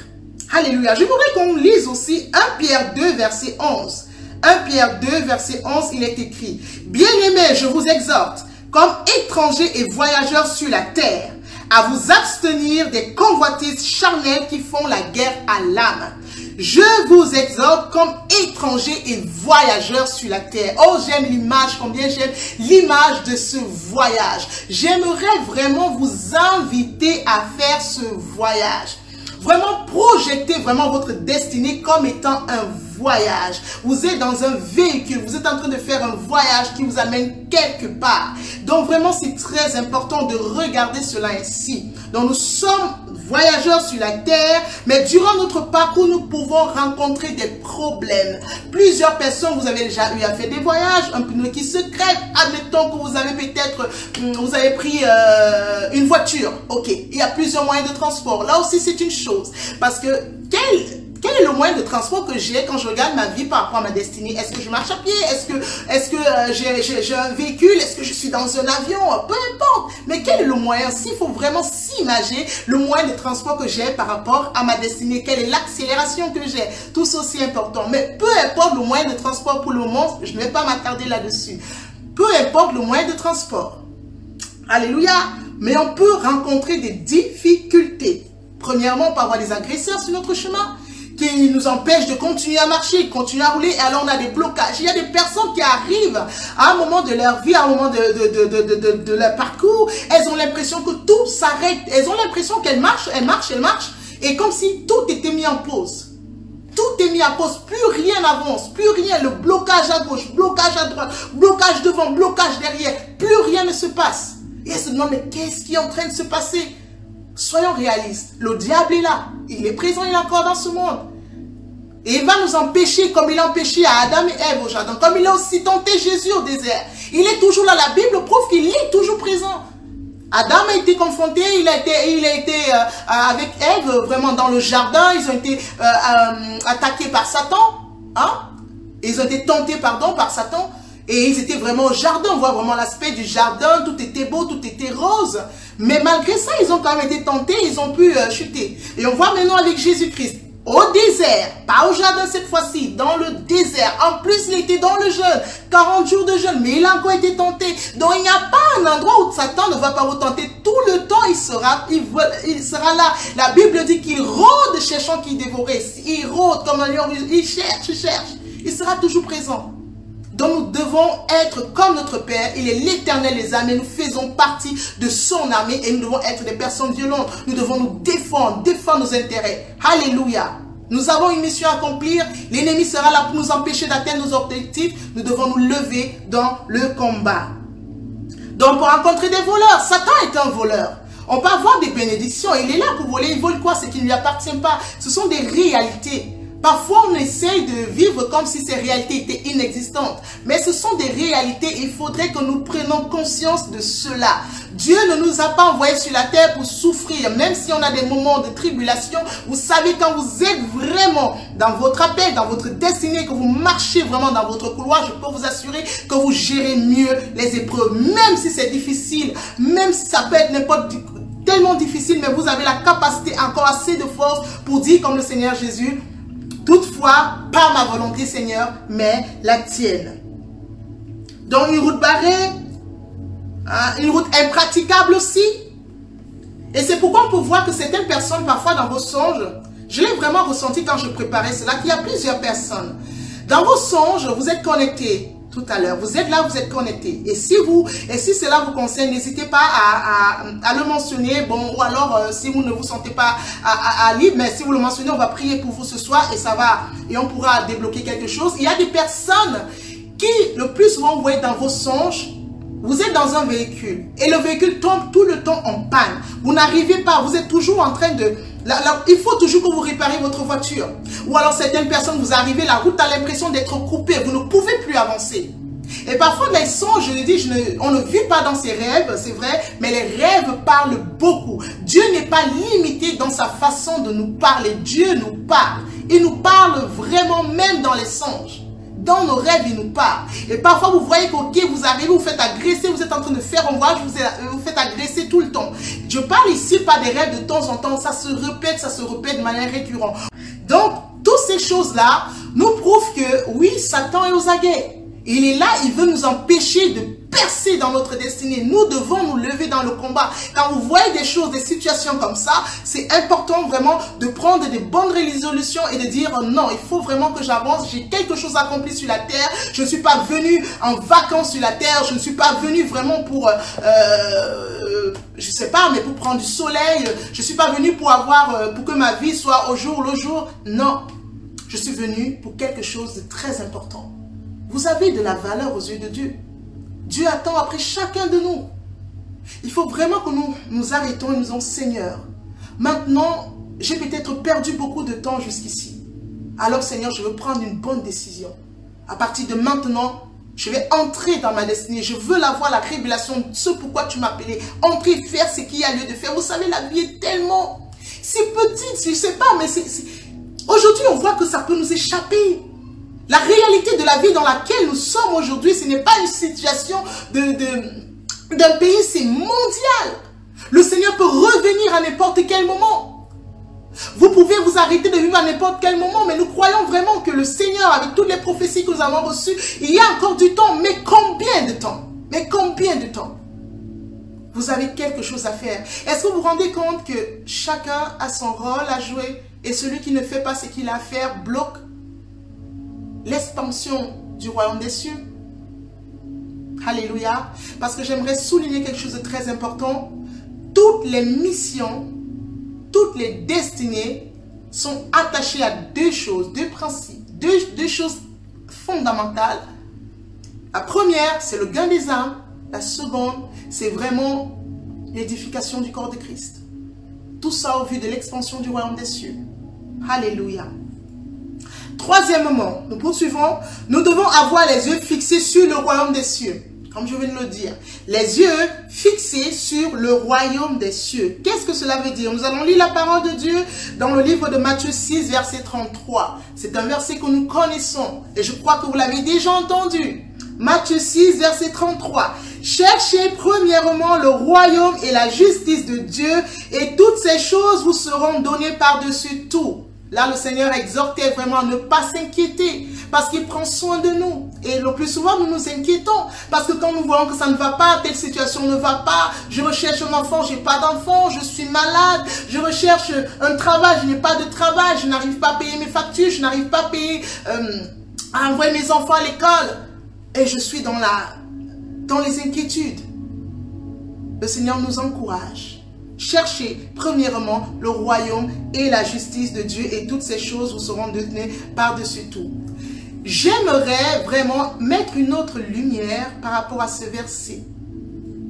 Alléluia. Je voudrais qu'on lise aussi 1 Pierre 2, verset 11. 1 Pierre 2, verset 11, il est écrit: Bien-aimés, je vous exhorte, comme étrangers et voyageurs sur la terre, à vous abstenir des convoitises charnelles qui font la guerre à l'âme. Je vous exhorte comme étrangers et voyageurs sur la terre. Oh, j'aime l'image, combien j'aime l'image de ce voyage. J'aimerais vraiment vous inviter à faire ce voyage. Vraiment projetez vraiment votre destinée comme étant un voyage. Vous êtes dans un véhicule, vous êtes en train de faire un voyage qui vous amène quelque part. Donc vraiment c'est très important de regarder cela ainsi. Donc nous sommes voyageurs sur la terre, mais durant notre parcours, nous pouvons rencontrer des problèmes. Plusieurs personnes, vous avez déjà eu à faire des voyages, un pneu qui se crève, admettons que vous avez peut-être, vous avez pris une voiture, ok, il y a plusieurs moyens de transport. Là aussi, c'est une chose, parce que quel est le moyen de transport que j'ai quand je regarde ma vie par rapport à ma destinée? Est-ce que je marche à pied? Est-ce que j'ai un véhicule? Est-ce que je suis dans un avion? Peu importe. Mais quel est le moyen? S'il faut vraiment s'imaginer le moyen de transport que j'ai par rapport à ma destinée, quelle est l'accélération que j'ai? Tout ça aussi important. Mais peu importe le moyen de transport pour le moment, je ne vais pas m'attarder là-dessus. Peu importe le moyen de transport. Alléluia. Mais on peut rencontrer des difficultés. Premièrement, on peut avoir des agresseurs sur notre chemin qui nous empêchent de continuer à marcher, continuer à rouler, et alors on a des blocages. Il y a des personnes qui arrivent à un moment de leur vie, à un moment de leur parcours, elles ont l'impression que tout s'arrête, elles ont l'impression qu'elles marchent, et comme si tout était mis en pause. Tout est mis en pause, plus rien n'avance, plus rien, le blocage à gauche, blocage à droite, blocage devant, blocage derrière, plus rien ne se passe. Et elles se demandent, mais qu'est-ce qui est en train de se passer? Soyons réalistes, le diable est là, il est présent, il est encore dans ce monde. Et il va nous empêcher, comme il a empêché à Adam et Ève au jardin, comme il a aussi tenté Jésus au désert. Il est toujours là, la Bible prouve qu'il est toujours présent. Adam a été confronté, il a été avec Ève vraiment dans le jardin, ils ont été attaqués par Satan, hein? Ils ont été tentés, pardon, par Satan. Et ils étaient vraiment au jardin, on voit vraiment l'aspect du jardin, tout était beau, tout était rose. Mais malgré ça, ils ont quand même été tentés, ils ont pu chuter. Et on voit maintenant avec Jésus-Christ, au désert, pas au jardin cette fois-ci, dans le désert. En plus, il était dans le jeûne, 40 jours de jeûne, mais il a encore été tenté. Donc, il n'y a pas un endroit où Satan ne va pas vous tenter. Tout le temps, il sera là. La Bible dit qu'il rôde cherchant qui dévorait. Il rôde comme un lion, il cherche. Il sera toujours présent. Donc nous devons être comme notre Père, il est l'Éternel des armées, nous faisons partie de son armée et nous devons être des personnes violentes. Nous devons nous défendre nos intérêts. Alléluia. Nous avons une mission à accomplir, l'ennemi sera là pour nous empêcher d'atteindre nos objectifs. Nous devons nous lever dans le combat. Donc pour rencontrer des voleurs, Satan est un voleur. On peut avoir des bénédictions, il est là pour voler, il vole quoi? Ce qui ne lui appartient pas. Ce sont des réalités. Parfois, on essaye de vivre comme si ces réalités étaient inexistantes. Mais ce sont des réalités et il faudrait que nous prenions conscience de cela. Dieu ne nous a pas envoyés sur la terre pour souffrir. Même si on a des moments de tribulation, vous savez quand vous êtes vraiment dans votre appel, dans votre destinée, que vous marchez vraiment dans votre couloir, je peux vous assurer que vous gérez mieux les épreuves. Même si c'est difficile, même si ça peut être tellement difficile, mais vous avez la capacité, encore assez de force pour dire comme le Seigneur Jésus, toutefois, pas ma volonté, Seigneur, mais la tienne. Donc, une route barrée, une route impraticable aussi. Et c'est pourquoi on peut voir que certaines personnes, parfois dans vos songes, je l'ai vraiment ressenti quand je préparais cela, qu'il y a plusieurs personnes. Dans vos songes, vous êtes connectés. tout à l'heure. Vous êtes là, vous êtes connectés. Et si cela vous concerne, n'hésitez pas à le mentionner. Bon, ou alors, si vous ne vous sentez pas à libre, mais si vous le mentionnez, on va prier pour vous ce soir et on pourra débloquer quelque chose. Il y a des personnes qui, le plus souvent, vous voyez dans vos songes, vous êtes dans un véhicule et le véhicule tombe tout le temps en panne. Vous n'arrivez pas, vous êtes toujours en train de... il faut toujours que vous réparez votre voiture. Ou alors certaines personnes, vous arrivez, la route a l'impression d'être coupée, vous ne pouvez plus avancer. Et parfois, les songes, je le dis, on ne vit pas dans ses rêves, c'est vrai, mais les rêves parlent beaucoup. Dieu n'est pas limité dans sa façon de nous parler. Dieu nous parle. Il nous parle vraiment même dans les songes. Dans nos rêves, il nous parle. Et parfois, vous voyez qu'ok, vous arrivez, vous faites agresser, vous êtes en train de faire un voyage, vous faites agresser tout le temps. Je parle ici pas des rêves de temps en temps, ça se répète de manière récurrente. Donc, toutes ces choses-là nous prouvent que, oui, Satan est aux aguets. Il est là, il veut nous empêcher de percer dans notre destinée. Nous devons nous lever dans le combat. Quand vous voyez des choses, des situations comme ça, c'est important vraiment de prendre des bonnes résolutions et de dire non, il faut vraiment que j'avance. J'ai quelque chose accompli sur la terre. Je ne suis pas venu en vacances sur la terre. Je ne suis pas venu vraiment pour, je sais pas, mais pour prendre du soleil. Je ne suis pas venu pour pour que ma vie soit au jour le jour. Non, je suis venu pour quelque chose de très important. Vous avez de la valeur aux yeux de Dieu. Dieu attend après chacun de nous. Il faut vraiment que nous nous arrêtons et nous disons, Seigneur, maintenant, j'ai peut-être perdu beaucoup de temps jusqu'ici. Alors, Seigneur, je veux prendre une bonne décision. À partir de maintenant, je vais entrer dans ma destinée. Je veux avoir la révélation de ce pourquoi tu m'as appelé. Entrer, faire ce qu'il y a lieu de faire. Vous savez, la vie est tellement... C'est petite, je ne sais pas, mais aujourd'hui, on voit que ça peut nous échapper. La réalité de la vie dans laquelle nous sommes aujourd'hui, ce n'est pas une situation d'un pays, c'est mondial. Le Seigneur peut revenir à n'importe quel moment. Vous pouvez vous arrêter de vivre à n'importe quel moment, mais nous croyons vraiment que le Seigneur, avec toutes les prophéties que nous avons reçues, il y a encore du temps. Mais combien de temps? Mais combien de temps? Vous avez quelque chose à faire. Est-ce que vous vous rendez compte que chacun a son rôle à jouer et celui qui ne fait pas ce qu'il a à faire bloque l'expansion du royaume des cieux? Alléluia. Parce que j'aimerais souligner quelque chose de très important. Toutes les missions, toutes les destinées sont attachées à deux choses, deux principes, deux choses fondamentales. La première, c'est le gain des âmes. La seconde, c'est vraiment l'édification du corps de Christ. Tout ça au vu de l'expansion du royaume des cieux. Alléluia. Troisièmement, nous poursuivons, nous devons avoir les yeux fixés sur le royaume des cieux. Comme je viens de le dire, les yeux fixés sur le royaume des cieux. Qu'est-ce que cela veut dire? Nous allons lire la parole de Dieu dans le livre de Matthieu 6, verset 33. C'est un verset que nous connaissons et je crois que vous l'avez déjà entendu. Matthieu 6, verset 33. Cherchez premièrement le royaume et la justice de Dieu et toutes ces choses vous seront données par-dessus tout. Là, le Seigneur exhortait vraiment à ne pas s'inquiéter parce qu'il prend soin de nous. Et le plus souvent, nous nous inquiétons parce que quand nous voyons que ça ne va pas, telle situation ne va pas, je recherche un enfant, je n'ai pas d'enfant, je suis malade, je recherche un travail, je n'ai pas de travail, je n'arrive pas à payer mes factures, je n'arrive pas à payer, à envoyer mes enfants à l'école. Et je suis dans les inquiétudes. Le Seigneur nous encourage. Cherchez premièrement le royaume et la justice de Dieu et toutes ces choses vous seront données par-dessus tout. J'aimerais vraiment mettre une autre lumière par rapport à ce verset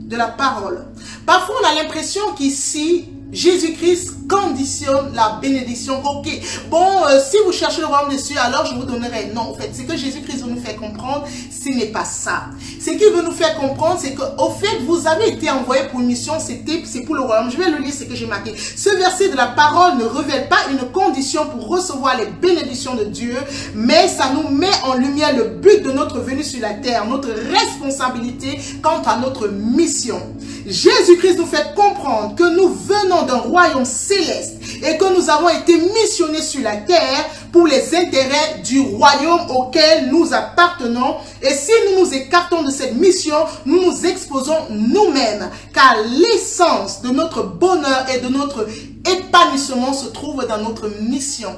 de la parole. Parfois on a l'impression qu'ici, Jésus-Christ conditionne la bénédiction. Ok, bon, si vous cherchez le royaume des cieux, alors je vous donnerai. Non, en fait, ce que Jésus-Christ veut nous faire comprendre, ce n'est pas ça. Ce qu'il veut nous faire comprendre, c'est qu'au fait, vous avez été envoyé pour une mission, c'est pour le royaume. Je vais le lire, ce que j'ai marqué. Ce verset de la parole ne révèle pas une condition pour recevoir les bénédictions de Dieu, mais ça nous met en lumière le but de notre venue sur la terre, notre responsabilité quant à notre mission. Jésus-Christ nous fait comprendre que nous venons d'un royaume céleste et que nous avons été missionnés sur la terre pour les intérêts du royaume auquel nous appartenons. Et si nous nous écartons de cette mission, nous nous exposons nous-mêmes, car l'essence de notre bonheur et de notre épanouissement se trouve dans notre mission.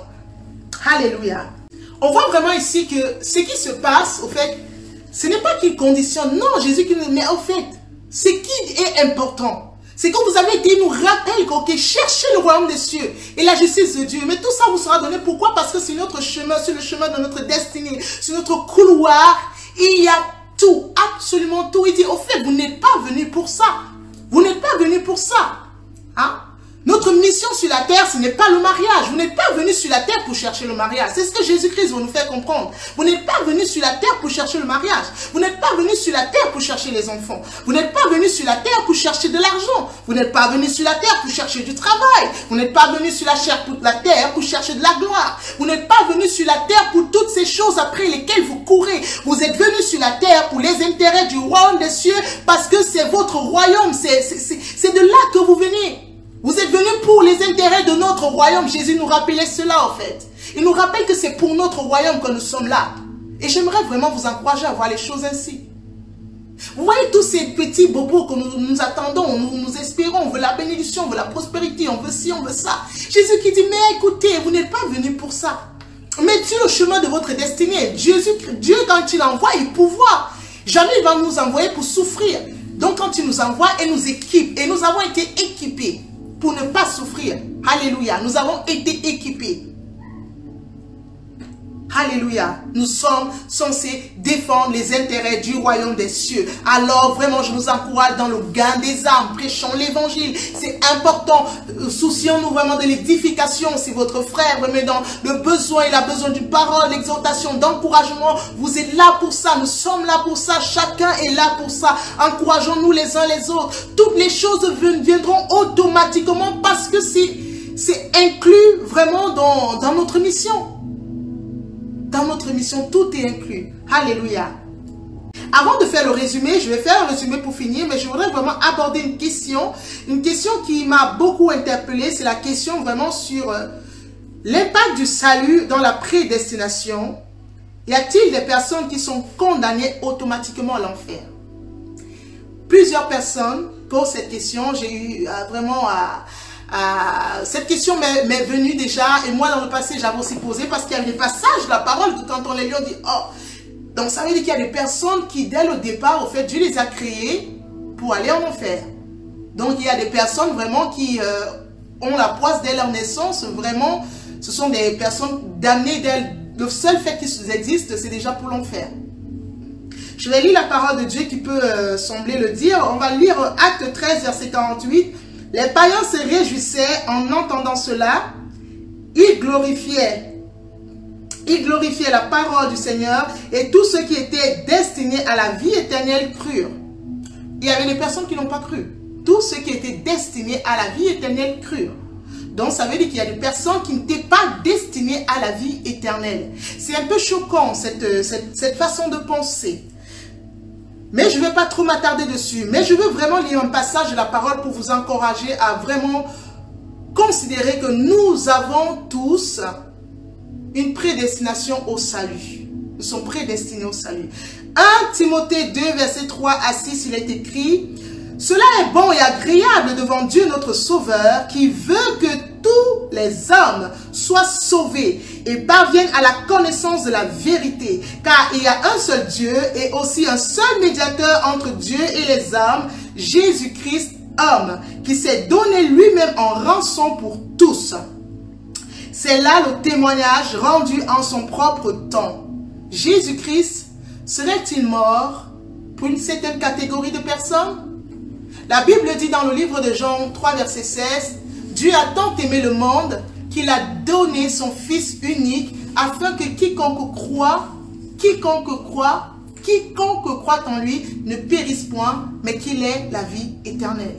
Alléluia. On voit vraiment ici que ce qui se passe, au fait, Ce n'est pas qu'il conditionne, non, Jésus qui nous... Mais en fait, ce qui est important, c'est que vous avez dit, nous rappelle que cherchez le royaume des cieux et la justice de Dieu. Mais tout ça vous sera donné. Pourquoi? Parce que c'est notre chemin, c'est le chemin de notre destinée, c'est notre couloir. Il y a tout, absolument tout. Il dit, au fait, vous n'êtes pas venu pour ça. Vous n'êtes pas venu pour ça. Hein? Notre mission sur la terre, ce n'est pas le mariage. Vous n'êtes pas venu sur la terre pour chercher le mariage. C'est ce que Jésus-Christ va nous faire comprendre. Vous n'êtes pas venu sur la terre pour chercher le mariage. Vous n'êtes pas venu sur la terre pour chercher les enfants. Vous n'êtes pas venu sur la terre pour chercher de l'argent. Vous n'êtes pas venu sur la terre pour chercher du travail. Vous n'êtes pas venu sur la terre pour chercher de la gloire. Vous n'êtes pas venu sur la terre pour toutes ces choses après lesquelles vous courez. Vous êtes venu sur la terre pour les intérêts du royaume des cieux parce que c'est votre royaume. C'est de là que vous venez. Vous êtes venus pour les intérêts de notre royaume. Jésus nous rappelait cela en fait. Il nous rappelle que c'est pour notre royaume que nous sommes là. Et j'aimerais vraiment vous encourager à voir les choses ainsi. Vous voyez tous ces petits bobos que nous attendons, nous espérons, on veut la bénédiction, on veut la prospérité, on veut ci, on veut ça. Jésus qui dit, mais écoutez, vous n'êtes pas venus pour ça. Mais sur le chemin de votre destinée, Dieu quand il envoie, il pourvoit. Jamais il va nous envoyer pour souffrir. Donc quand il nous envoie, il nous équipe. Et nous avons été équipés pour ne pas souffrir. Alléluia. Nous avons été équipés. Alléluia. Nous sommes censés défendre les intérêts du royaume des cieux. Alors vraiment, je vous encourage dans le gain des âmes. Prêchons l'évangile. C'est important. Soucions-nous vraiment de l'édification. Si votre frère remet dans le besoin, il a besoin d'une parole, d'exhortation, d'encouragement. Vous êtes là pour ça. Nous sommes là pour ça. Chacun est là pour ça. Encourageons-nous les uns les autres. Toutes les choses viendront automatiquement parce que c'est inclus vraiment dans notre mission. Dans notre mission, tout est inclus. Alléluia. Avant de faire le résumé, je vais faire un résumé pour finir, mais je voudrais vraiment aborder une question qui m'a beaucoup interpellée. C'est la question vraiment sur l'impact du salut dans la prédestination. Y a-t-il des personnes qui sont condamnées automatiquement à l'enfer? Plusieurs personnes posent cette question. J'ai eu vraiment cette question m'est venue déjà, et moi dans le passé j'avais aussi posé parce qu'il y a des passages de la parole que quand on les lit on dit oh, donc ça veut dire qu'il y a des personnes qui dès le départ au fait Dieu les a créées pour aller en enfer. Donc il y a des personnes vraiment qui ont la poisse dès leur naissance, vraiment ce sont des personnes damnées le seul fait qu'ils existent c'est déjà pour l'enfer. Je vais lire la parole de Dieu qui peut sembler le dire. On va lire Acte 13 verset 48. Les païens se réjouissaient en entendant cela. Ils glorifiaient la parole du Seigneur et tous ceux qui étaient destinés à la vie éternelle crurent. Il y avait des personnes qui n'ont pas cru. Tous ceux qui étaient destinés à la vie éternelle crurent. Donc ça veut dire qu'il y a des personnes qui n'étaient pas destinées à la vie éternelle. C'est un peu choquant cette façon de penser. Mais je ne vais pas trop m'attarder dessus. Mais je veux vraiment lire un passage de la parole pour vous encourager à vraiment considérer que nous avons tous une prédestination au salut. Nous sommes prédestinés au salut. 1 Timothée 2, verset 3 à 6, il est écrit « Cela est bon et agréable devant Dieu notre Sauveur, qui veut que tous les hommes soient sauvés et parviennent à la connaissance de la vérité. Car il y a un seul Dieu et aussi un seul médiateur entre Dieu et les hommes, Jésus-Christ, homme, qui s'est donné lui-même en rançon pour tous. » C'est là le témoignage rendu en son propre temps. Jésus-Christ serait-il mort pour une certaine catégorie de personnes? La Bible dit dans le livre de Jean 3, verset 16, « Dieu a tant aimé le monde qu'il a donné son Fils unique afin que quiconque croit en lui ne périsse point, mais qu'il ait la vie éternelle. »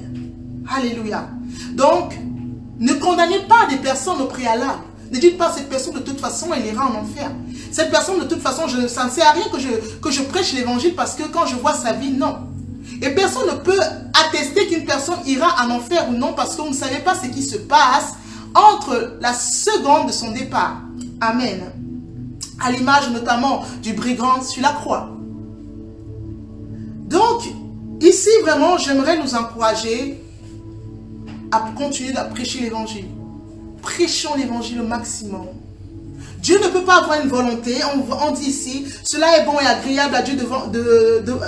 Alléluia. Donc, ne condamnez pas des personnes au préalable. Ne dites pas cette personne de toute façon elle ira en enfer. Cette personne de toute façon ça ne sert à rien que je prêche l'évangile parce que quand je vois sa vie, non. Et personne ne peut attester qu'une personne ira en enfer ou non parce que vous ne savez pas ce qui se passe entre la seconde de son départ. Amen. À l'image notamment du brigand sur la croix. Donc, ici vraiment, j'aimerais nous encourager à continuer à prêcher l'évangile. Prêchons l'évangile au maximum. Dieu ne peut pas avoir une volonté. On dit ici, cela est bon et agréable à Dieu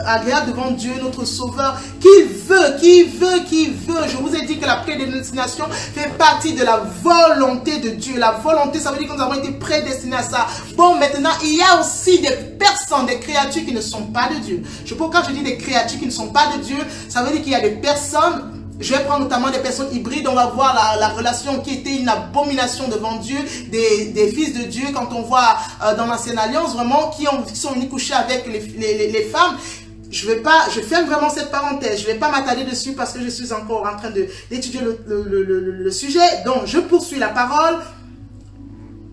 agréable devant Dieu, notre Sauveur, qui veut. Je vous ai dit que la prédestination fait partie de la volonté de Dieu. La volonté, ça veut dire que nous avons été prédestinés à ça. Bon, maintenant, il y a aussi des personnes, des créatures qui ne sont pas de Dieu. Quand je dis des créatures qui ne sont pas de Dieu, ça veut dire qu'il y a des personnes. Je vais prendre notamment des personnes hybrides, on va voir la relation qui était une abomination devant Dieu, des fils de Dieu, quand on voit dans l'Ancienne Alliance, vraiment, qui sont venus coucher avec les femmes. Je ferme vraiment cette parenthèse, je ne vais pas m'attarder dessus parce que je suis encore en train d'étudier le sujet. Donc, je poursuis la parole.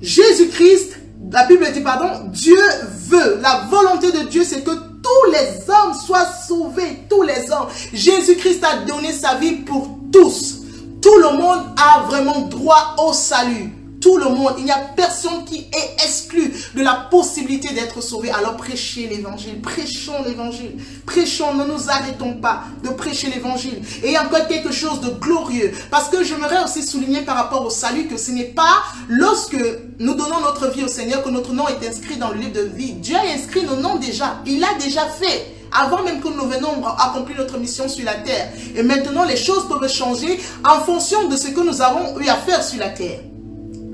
Jésus-Christ, la Bible dit, pardon, Dieu veut, la volonté de Dieu, c'est que tous les hommes soient sauvés, tous les hommes. Jésus-Christ a donné sa vie pour tous. Tout le monde a vraiment droit au salut. Tout le monde. Il n'y a personne qui est exclu de la possibilité d'être sauvé. Alors prêchez l'évangile. Prêchons l'évangile. Prêchons, ne nous arrêtons pas de prêcher l'évangile. Et il y a encore quelque chose de glorieux. Parce que j'aimerais aussi souligner par rapport au salut que ce n'est pas lorsque nous donnons notre vie au Seigneur que notre nom est inscrit dans le livre de vie. Dieu a inscrit nos noms déjà. Il l'a déjà fait. Avant même que nous venions accomplir notre mission sur la terre. Et maintenant, les choses peuvent changer en fonction de ce que nous avons eu à faire sur la terre.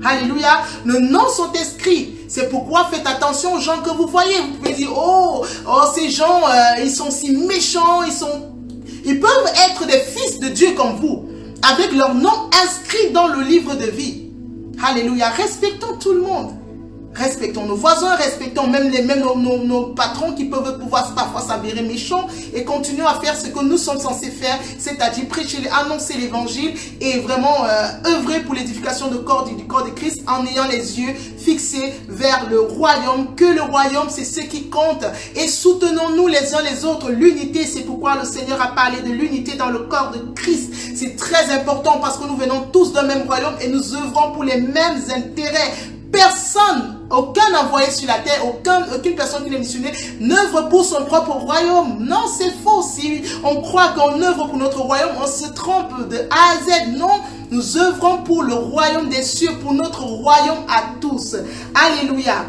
Alléluia. Nos noms sont inscrits. C'est pourquoi faites attention aux gens que vous voyez. Vous pouvez dire, oh ces gens, ils sont si méchants. Ils peuvent être des fils de Dieu comme vous, avec leur nom inscrit dans le livre de vie. Alléluia. Respectons tout le monde. Respectons nos voisins, respectons même nos patrons qui peuvent pouvoir parfois s'avérer méchants et continuons à faire ce que nous sommes censés faire, c'est-à-dire prêcher, annoncer l'évangile et vraiment œuvrer pour l'édification du corps de Christ en ayant les yeux fixés vers le royaume, que le royaume c'est ce qui compte et soutenons-nous les uns les autres, l'unité, c'est pourquoi le Seigneur a parlé de l'unité dans le corps de Christ, c'est très important parce que nous venons tous d'un même royaume et nous œuvrons pour les mêmes intérêts. Personne, aucun envoyé sur la terre, aucune personne qui est missionnée n'œuvre pour son propre royaume. Non, c'est faux. Si on croit qu'on œuvre pour notre royaume, on se trompe de A à Z. Non, nous œuvrons pour le royaume des cieux, pour notre royaume à tous. Alléluia.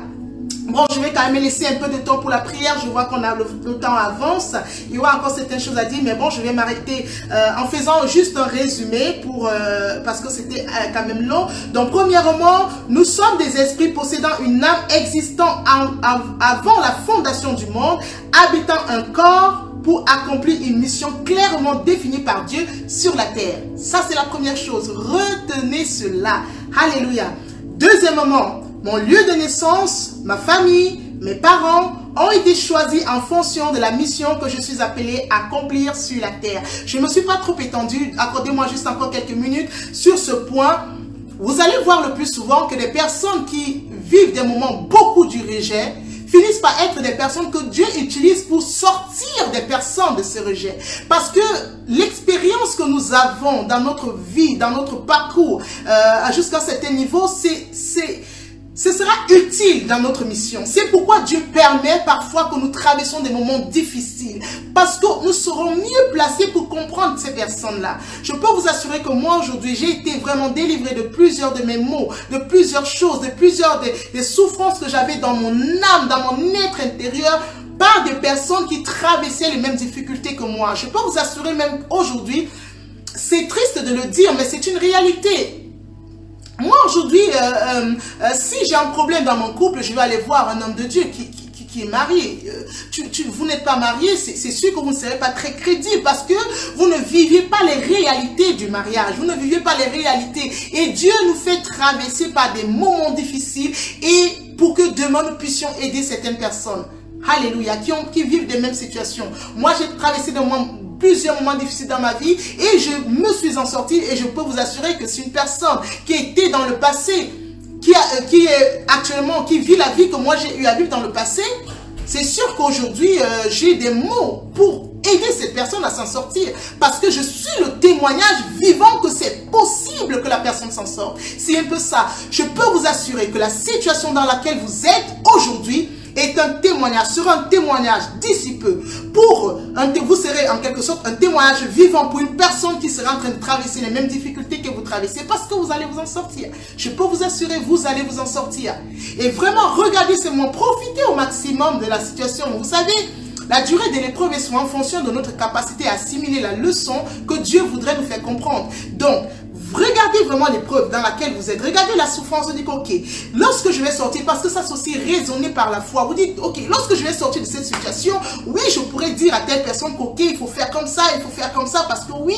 Bon, je vais quand même laisser un peu de temps pour la prière. Je vois qu'on a le temps avance. Il y aura encore certaines choses à dire, mais bon, je vais m'arrêter en faisant juste un résumé parce que c'était quand même long. Donc, premièrement, nous sommes des esprits possédant une âme existant avant la fondation du monde, habitant un corps pour accomplir une mission clairement définie par Dieu sur la terre. Ça, c'est la première chose. Retenez cela. Alléluia. Deuxièmement, mon lieu de naissance, ma famille, mes parents ont été choisis en fonction de la mission que je suis appelé à accomplir sur la terre. Je ne me suis pas trop étendue, accordez-moi juste encore quelques minutes sur ce point. Vous allez voir le plus souvent que des personnes qui vivent des moments beaucoup du rejet finissent par être des personnes que Dieu utilise pour sortir des personnes de ce rejet. Parce que l'expérience que nous avons dans notre vie, dans notre parcours, jusqu'à un certain niveau, ce sera utile dans notre mission. C'est pourquoi Dieu permet parfois que nous traversons des moments difficiles. Parce que nous serons mieux placés pour comprendre ces personnes-là. Je peux vous assurer que moi aujourd'hui, j'ai été vraiment délivré de plusieurs de mes maux, de plusieurs choses, de plusieurs des souffrances que j'avais dans mon âme, dans mon être intérieur, par des personnes qui traversaient les mêmes difficultés que moi. Je peux vous assurer même aujourd'hui, c'est triste de le dire, mais c'est une réalité. Moi, aujourd'hui, si j'ai un problème dans mon couple, je vais aller voir un homme de Dieu qui est marié. Vous n'êtes pas marié, c'est sûr que vous ne serez pas très crédible parce que vous ne viviez pas les réalités du mariage. Vous ne viviez pas les réalités. Et Dieu nous fait traverser par des moments difficiles et pour que demain nous puissions aider certaines personnes. Alléluia, qui vivent des mêmes situations. Moi, j'ai traversé plusieurs moments difficiles dans ma vie et je me suis en sortie et je peux vous assurer que c'est une personne qui était dans le passé, qui est actuellement, qui vit la vie que moi j'ai eu à vivre dans le passé, c'est sûr qu'aujourd'hui j'ai des mots pour aider cette personne à s'en sortir parce que je suis le témoignage vivant que c'est possible que la personne s'en sorte. C'est un peu ça. Je peux vous assurer que la situation dans laquelle vous êtes aujourd'hui, est un témoignage, sera un témoignage d'ici peu. Vous serez en quelque sorte un témoignage vivant pour une personne qui sera en train de traverser les mêmes difficultés que vous traversez, parce que vous allez vous en sortir. Je peux vous assurer, vous allez vous en sortir. Et vraiment, regardez ce moment, profitez au maximum de la situation. Vous savez, la durée de l'épreuve est souvent en fonction de notre capacité à assimiler la leçon que Dieu voudrait nous faire comprendre. Donc, regardez vraiment l'épreuve dans laquelle vous êtes. Regardez la souffrance. Vous dites, ok, lorsque je vais sortir, parce que ça c'est aussi raisonné par la foi. Vous dites, ok, lorsque je vais sortir de cette situation, oui, je pourrais dire à telle personne qu'ok, il faut faire comme ça, il faut faire comme ça, parce que oui,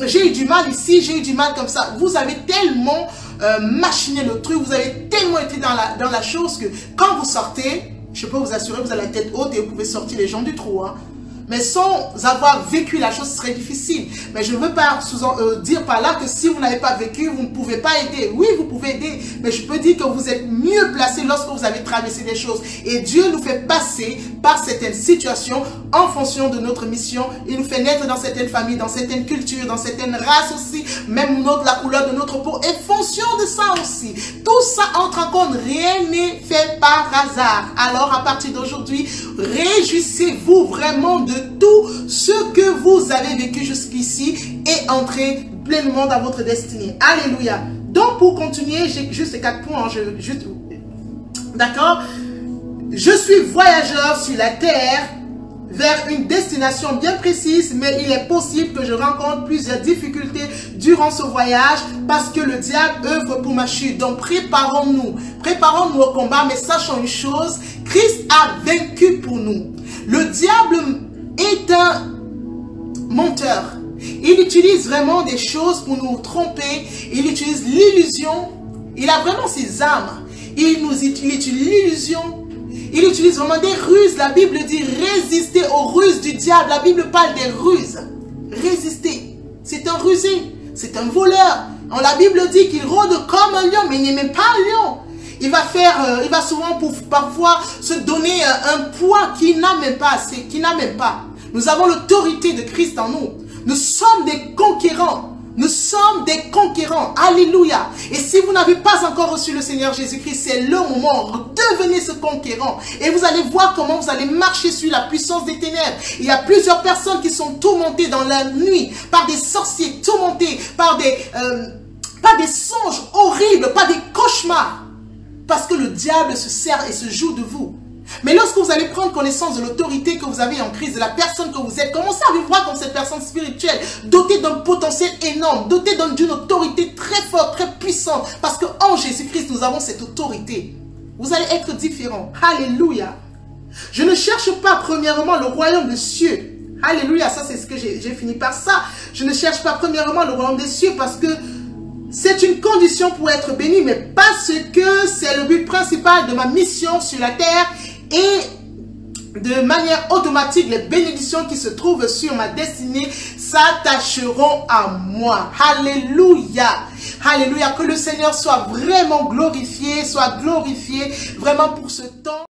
j'ai eu du mal ici, j'ai eu du mal comme ça. Vous avez tellement machiné le truc, vous avez tellement été dans la chose que quand vous sortez, je peux vous assurer, vous avez la tête haute et vous pouvez sortir les gens du trou. Hein. Mais sans avoir vécu la chose, ce serait difficile. Mais je ne veux pas dire par là que si vous n'avez pas vécu, vous ne pouvez pas aider. Oui, vous pouvez aider. Mais je peux dire que vous êtes mieux placé lorsque vous avez traversé des choses. Et Dieu nous fait passer par certaines situations en fonction de notre mission. Il nous fait naître dans certaines familles, dans certaines cultures, dans certaines races aussi. Même la couleur de notre peau. Et fonction de ça aussi. Tout ça entre en compte. Rien n'est fait par hasard. Alors à partir d'aujourd'hui, réjouissez-vous vraiment de tout ce que vous avez vécu jusqu'ici et entrez pleinement dans votre destinée. Alléluia. Donc pour continuer, j'ai juste 4 points. D'accord. Je suis voyageur sur la terre vers une destination bien précise, mais il est possible que je rencontre plusieurs difficultés durant ce voyage parce que le diable œuvre pour ma chute. Donc préparons-nous au combat, mais sachons une chose, Christ a vaincu pour nous. Le diable est un menteur. Il utilise vraiment des choses pour nous tromper. Il utilise l'illusion. Il a vraiment ses armes. Il utilise l'illusion. Il utilise vraiment des ruses. La Bible dit résister aux ruses du diable. La Bible parle des ruses. Résister. C'est un rusé. C'est un voleur. La Bible dit qu'il rôde comme un lion, mais il n'est même pas un lion. Il va souvent parfois se donner un poids qu'il n'a même pas assez, qu'il n'a même pas. Nous avons l'autorité de Christ en nous. Nous sommes des conquérants. Nous sommes des conquérants. Alléluia. Et si vous n'avez pas encore reçu le Seigneur Jésus-Christ, c'est le moment. Devenez ce conquérant. Et vous allez voir comment vous allez marcher sur la puissance des ténèbres. Il y a plusieurs personnes qui sont tourmentées dans la nuit par des sorciers, tourmentées par des songes horribles, par des cauchemars. Parce que le diable se sert et se joue de vous. Mais lorsque vous allez prendre connaissance de l'autorité que vous avez en Christ, de la personne que vous êtes, commencez à vivre comme cette personne spirituelle, dotée d'un potentiel énorme, dotée d'une autorité très forte, très puissante. Parce qu'en Jésus-Christ, nous avons cette autorité. Vous allez être différents. Alléluia. Je ne cherche pas premièrement le royaume des cieux. Alléluia, ça c'est ce que j'ai fini par ça. Je ne cherche pas premièrement le royaume des cieux parce que c'est une condition pour être béni, mais parce que c'est le but principal de ma mission sur la terre. Et de manière automatique, les bénédictions qui se trouvent sur ma destinée s'attacheront à moi. Alléluia. Alléluia. Que le Seigneur soit vraiment glorifié, vraiment pour ce temps.